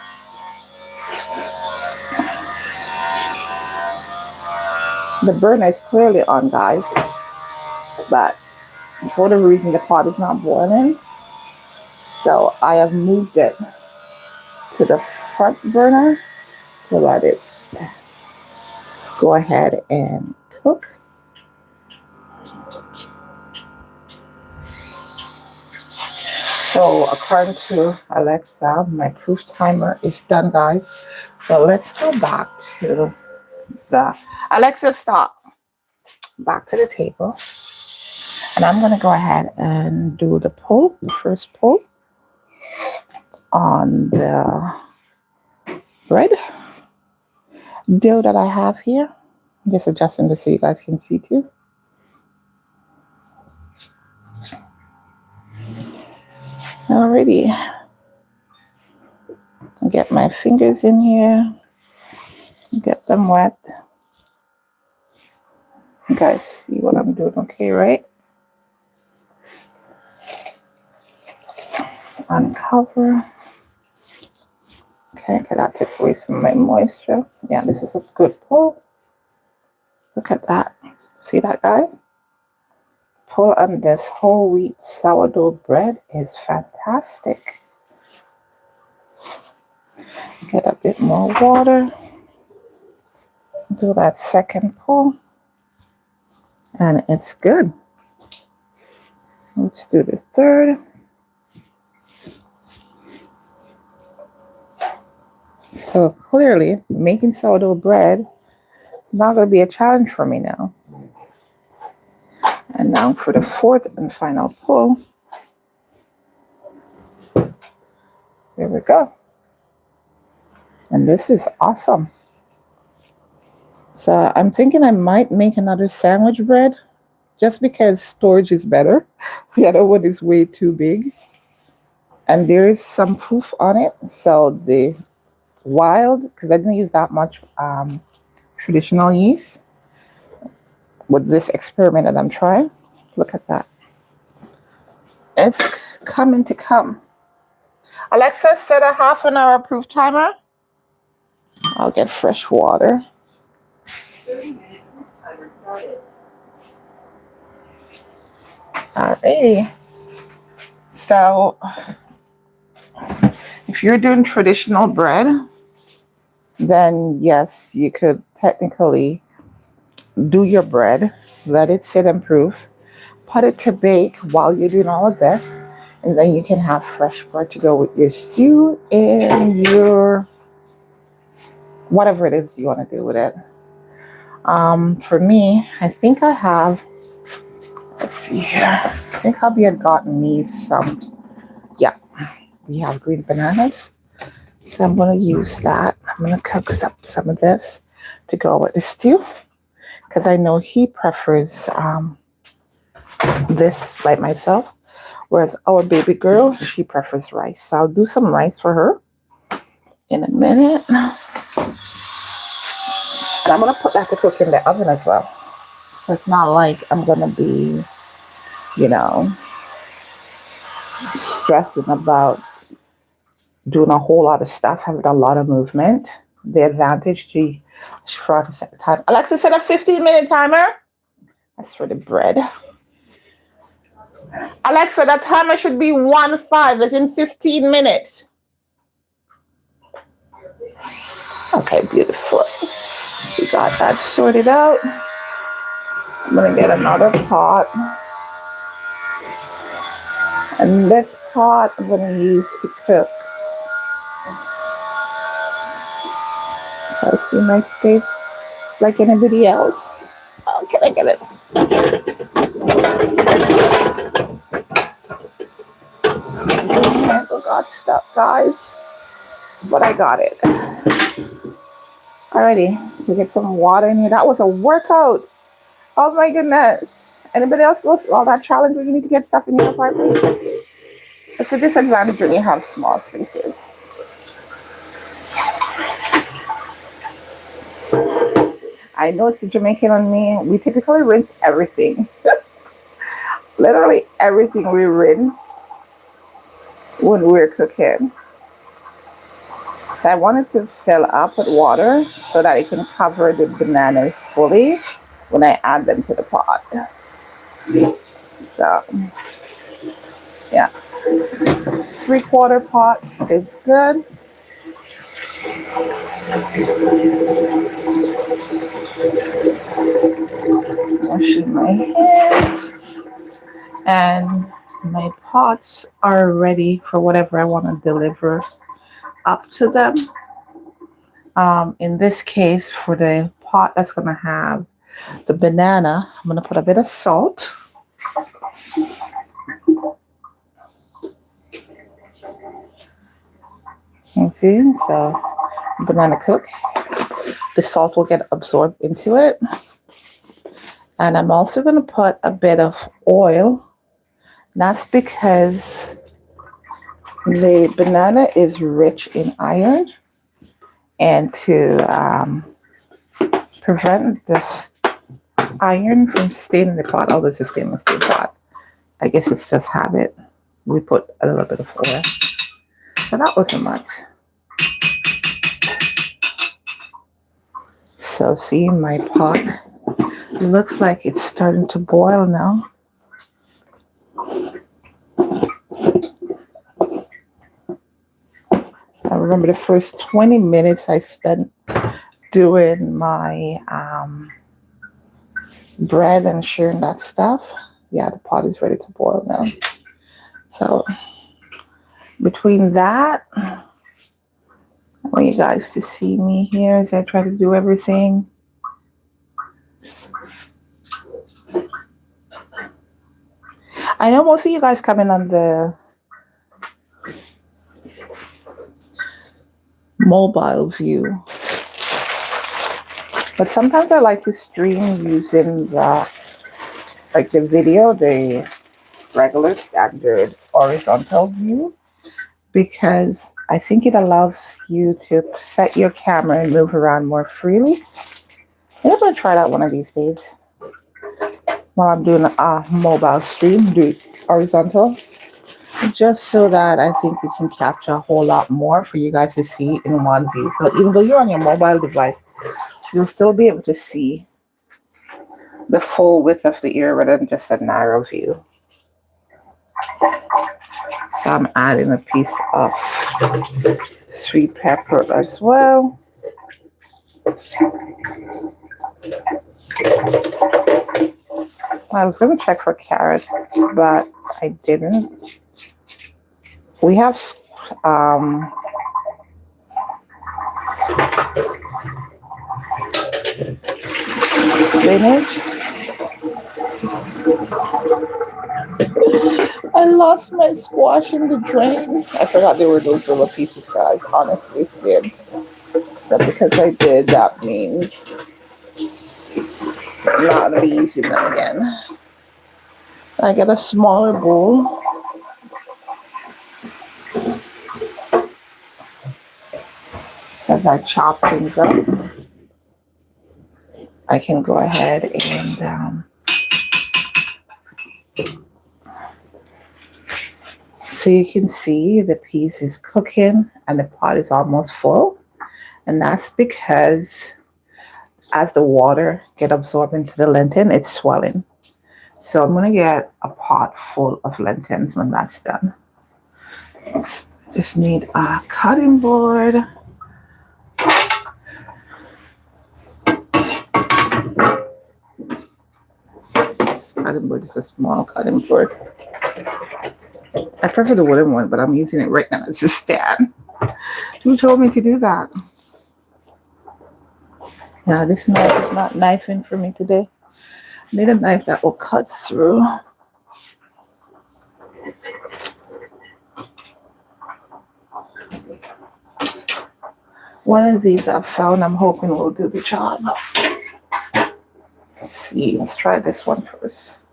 the burner is clearly on, guys, but for the reason the pot is not boiling, so I have moved it to the front burner to let it go ahead and cook. So according to Alexa, my proof timer is done, guys. So let's go back to the Alexa, stop. Back to the table. And I'm going to go ahead and do the pull, first pull on the bread dough that I have here. I'm just adjusting this so you guys can see too. Alrighty. I'll get my fingers in here, get them wet. You guys see what I'm doing, okay, right? Uncover. Okay, because that took away some of my moisture. Yeah, this is a good pull. Look at that. See that, guys? Pull on this whole wheat sourdough bread is fantastic. Get a bit more water. Do that second pull. And it's good. Let's do the third. So clearly, making sourdough bread is not going to be a challenge for me now. And now for the fourth and final pull. There we go. And this is awesome. So I'm thinking I might make another sandwich bread just because storage is better. The other one is way too big. And there is some proof on it. So the wild, because I didn't use that much traditional yeast with this experiment that I'm trying. Look at that. It's coming to come. Alexa, set a half an hour proof timer. I'll get fresh water. 30-minute timer started. Alrighty. So if you're doing traditional bread, then yes, you could technically do your bread, let it sit and proof, put it to bake while you're doing all of this, and then you can have fresh bread to go with your stew and your whatever it is you want to do with it. For me, I think I have, let's see here, I think hubby had gotten me some, yeah, we have green bananas. So I'm going to use that. I'm going to cook up some of this to go with the stew because I know he prefers this by myself. Whereas our baby girl, she prefers rice. So I'll do some rice for her in a minute. And I'm going to put that to cook in the oven as well. So it's not like I'm going to be, you know, stressing about doing a whole lot of stuff, having a lot of movement. The advantage she forgot to set the time. Alexa, set a 15-minute timer. That's for the bread. Alexa, that timer should be 1:05. It's in 15 minutes. Okay, beautiful. We got that sorted out. I'm gonna get another pot. And this pot I'm gonna use to cook. So I see my space like anybody else. Oh, can I get it? The handle got stuck, guys. But I got it. Alrighty, so get some water in here. That was a workout. Oh my goodness. Anybody else go through all that challenge where you need to get stuff in your apartment? It's a disadvantage when you have small spaces. I know it's the Jamaican on me. We typically rinse everything. Literally everything we rinse when we're cooking. So I wanted to fill up with water so that it can cover the bananas fully when I add them to the pot. So, yeah. 3/4 pot is good. Washing my hands. And my pots are ready for whatever I want to deliver up to them. In this case, for the pot that's going to have the banana, I'm going to put a bit of salt. You see, so banana cook. The salt will get absorbed into it. And I'm also going to put a bit of oil. That's because the banana is rich in iron. And to prevent this iron from staining the pot, oh, this is stainless steel pot. I guess it's just habit. We put a little bit of oil. So that wasn't much. So see, my pot, it looks like it's starting to boil now. I remember the first 20 minutes I spent doing my bread and sharing that stuff. Yeah, the pot is ready to boil now. So between that, I want you guys to see me here as I try to do everything. I know most of you guys come in on the mobile view, but sometimes I like to stream using the video, the regular standard horizontal view, because I think it allows you to set your camera and move around more freely. I'm going to try that one of these days while I'm doing a mobile stream, do it horizontal, just so that I think we can capture a whole lot more for you guys to see in one view. So even though you're on your mobile device, you'll still be able to see the full width of the ear rather than just a narrow view. So I'm adding a piece of sweet pepper as well. I was going to check for carrots, but I didn't. We have spinach. I lost my squash in the drain. I forgot there were those little pieces, guys. Honestly, did. But because I did, that means I'm not going to be using them again. I get a smaller bowl. So as I chop things up, I can go ahead and so you can see the piece is cooking and the pot is almost full. And that's because as the water get absorbed into the lentil, it's swelling. So I'm gonna get a pot full of lentils when that's done. Just need a cutting board. This cutting board is a small cutting board. I prefer the wooden one, but I'm using it right now as a stand. Who told me to do that? Yeah, this knife is not knifing for me today. I need a knife that will cut through. One of these I've found, I'm hoping will do the job. Let's see, let's try this one first.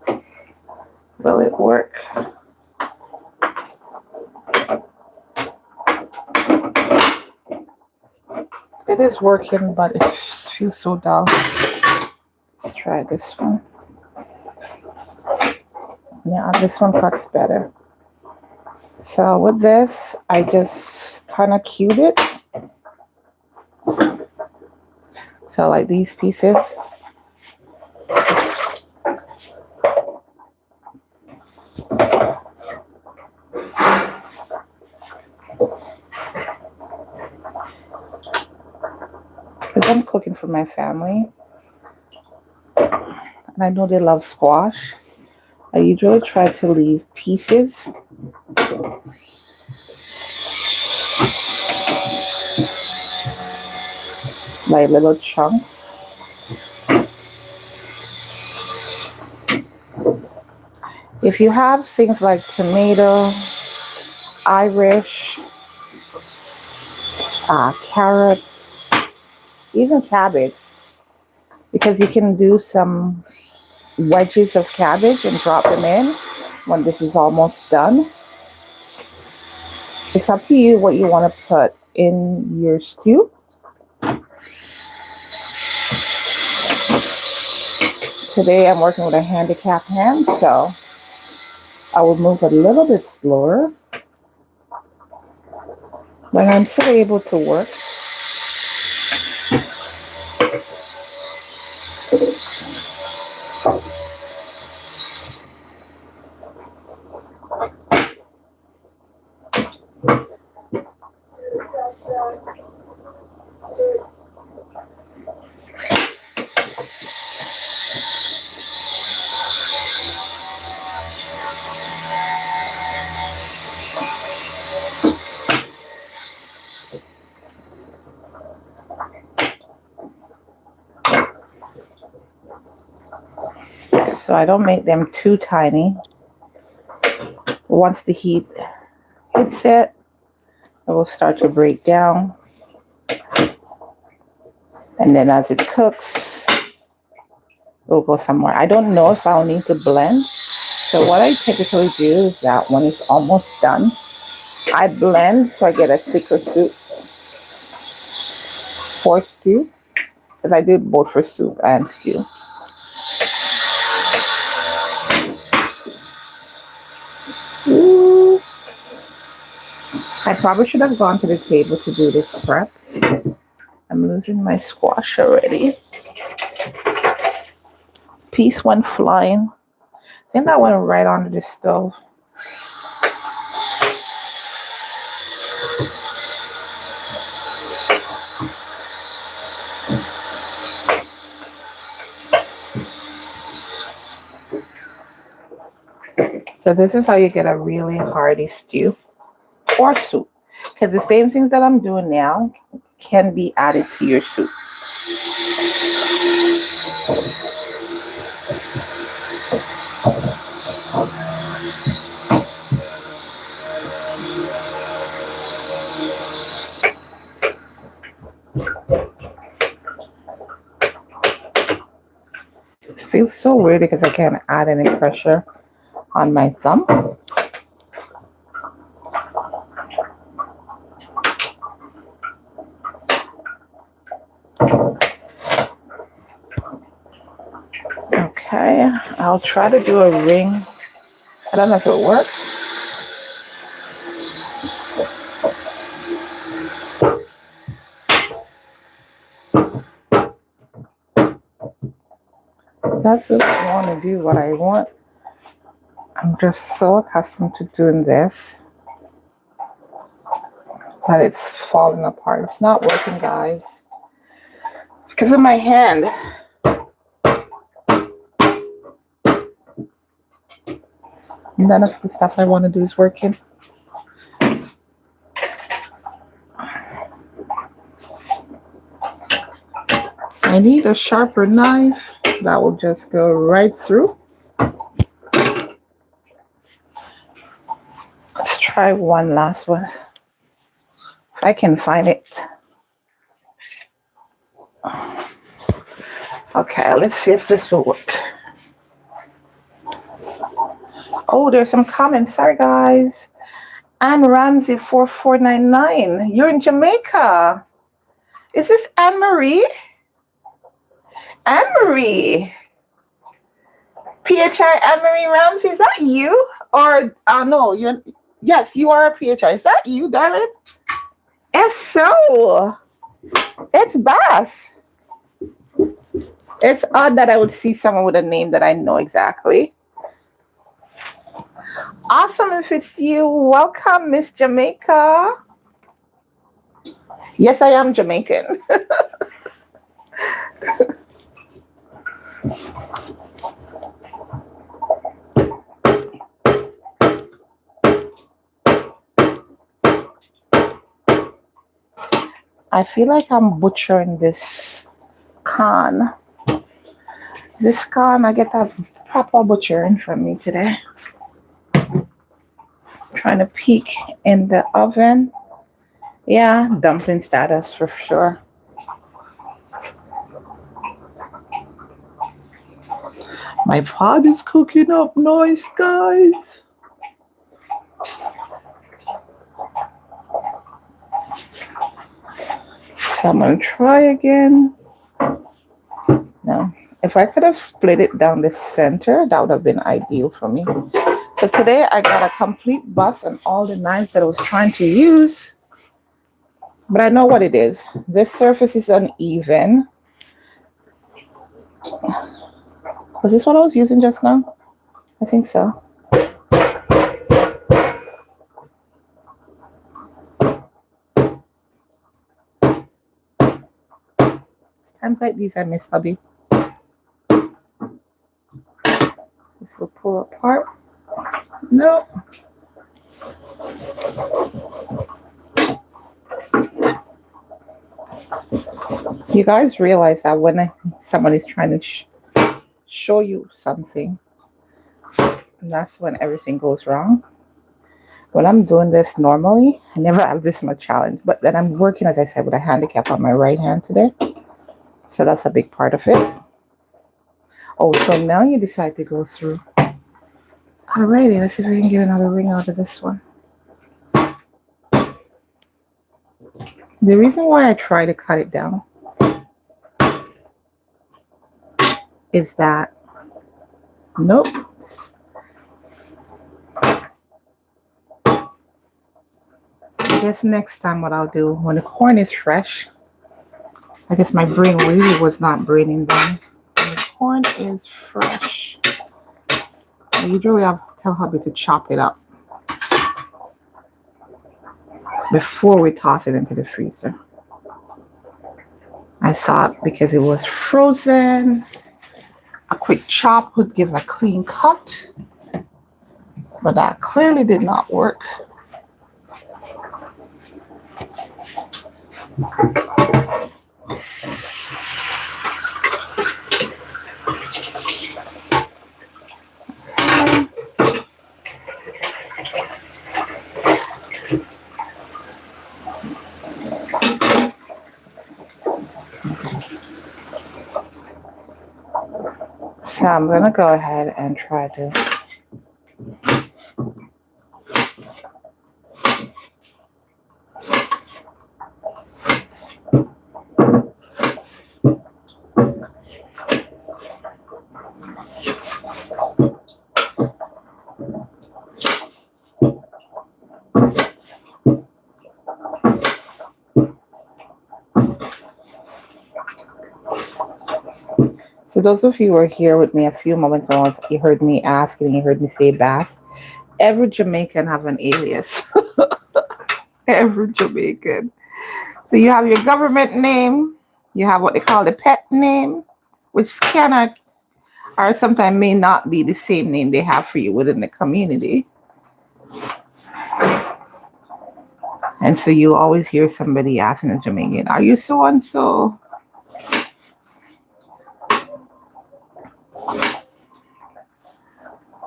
Will it work? It is working, but it feels so dull. Let's try this one. Yeah, this one cuts better. So with this, I just kind of cube it. So like these pieces. Because I'm cooking for my family. And I know they love squash. I usually try to leave pieces. Like little chunks. If you have things like tomato, Irish, carrots, even cabbage, because you can do some wedges of cabbage and drop them in when this is almost done. It's up to you what you want to put in your stew. Today I'm working with a handicapped hand, so I will move a little bit slower, but I'm still able to work. So I don't make them too tiny. Once the heat hits it, it will start to break down. And then as it cooks, we'll go somewhere. I don't know if I'll need to blend. So what I typically do is that when it's almost done, I blend so I get a thicker soup for stew. Because I do it both for soup and stew. Ooh. I probably should have gone to the table to do this prep. I'm losing my squash already. Piece went flying. I think that went right onto the stove. So this is how you get a really hearty stew or soup. Because the same things that I'm doing now can be added to your soup. It feels so weird because I can't add any pressure on my thumb. Okay, I'll try to do a ring. I don't know if it works. Doesn't want to do what I want. I'm just so accustomed to doing this that it's falling apart. It's not working, guys, because of my hand. None of the stuff I want to do is working. I need a sharper knife that will just go right through. Let's try one last one. If I can find it. Okay, let's see if this will work. Oh, there's some comments. Sorry, guys. Anne Ramsey 4499. You're in Jamaica. Is this Anne Marie? Anne Marie. PHI Anne Marie Ramsey. Is that you? Or no, you're yes, you are a PHI. Is that you, darling? If so, it's Bass. It's odd that I would see someone with a name that I know exactly. Awesome if it's you. Welcome, Miss Jamaica. Yes, I am Jamaican. I feel like I'm butchering this con. This con, I get that proper butchering from me today. Trying to peek in the oven. Yeah, dumpling status for sure. My pot is cooking up nice, guys. So I'm gonna try again. No, if I could have split it down the center, that would have been ideal for me. So today I got a complete bust on all the knives that I was trying to use. But I know what it is. This surface is uneven. Was this what I was using just now? I think so. Times like these I miss hubby. This will pull apart. No. You guys realize that when somebody's trying to show you something, and that's when everything goes wrong. When I'm doing this normally, I never have this much challenge. But then I'm working, as I said, with a handicap on my right hand today. So that's a big part of it. Oh, so now you decide to go through. Alrighty, let's see if we can get another ring out of this one. The reason why I try to cut it down is that, nope. I guess next time what I'll do, when the corn is fresh, I guess my brain really was not braining then. When the corn is fresh, I usually have to tell hubby to chop it up before we toss it into the freezer. I thought because it was frozen, a quick chop would give a clean cut, but that clearly did not work. So I'm going to go ahead and try to So those of you who were here with me a few moments ago, you heard me ask and you heard me say Bass. Every Jamaican have an alias. Every Jamaican. So you have your government name, you have what they call the pet name, which cannot or sometimes may not be the same name they have for you within the community. And so you always hear somebody asking a Jamaican, are you so and so?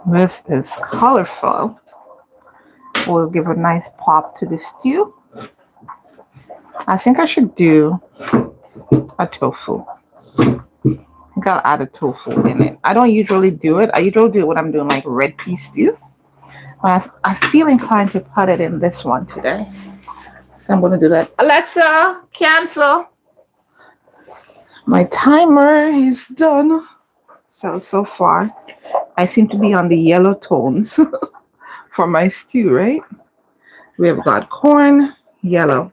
This is colorful. We'll give a nice pop to the stew. I think I should do a tofu. I think I'll add a tofu in it. I don't usually do it. I usually do it when I'm doing like red pea stew. But I feel inclined to put it in this one today. So I'm going to do that. Alexa, cancel. My timer is done. So far, I seem to be on the yellow tones for my stew, right? We have got corn, yellow,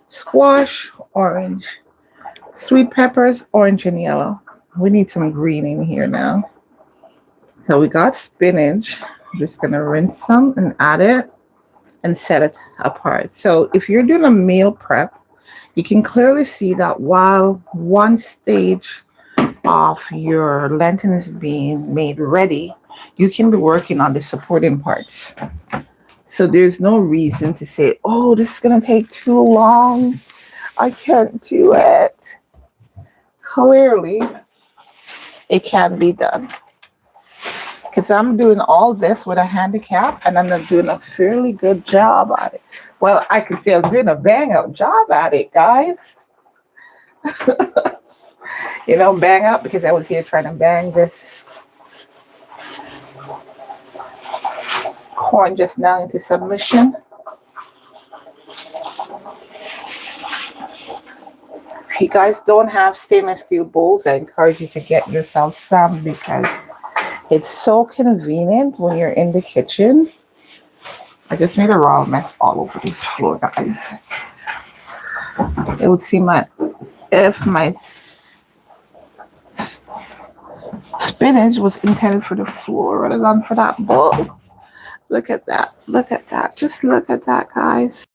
squash, orange, sweet peppers, orange and yellow. We need some green in here now. So we got spinach. I'm just going to rinse some and add it and set it apart. So if you're doing a meal prep, you can clearly see that while one stage of your lentil is being made ready, you can be working on the supporting parts. So there's no reason to say, oh, this is going to take too long. I can't do it. Clearly, it can be done. Because I'm doing all this with a handicap and I'm doing a fairly good job at it. Well, I can say I'm doing a bang up job at it, guys. Bang up because I was here trying to bang this corn just now into submission. If you guys don't have stainless steel bowls, I encourage you to get yourself some because it's so convenient when you're in the kitchen. I just made a raw mess all over this floor, guys. It would seem like if my spinach was intended for the floor rather than for that bowl. Look at that. Look at that. Just look at that, guys.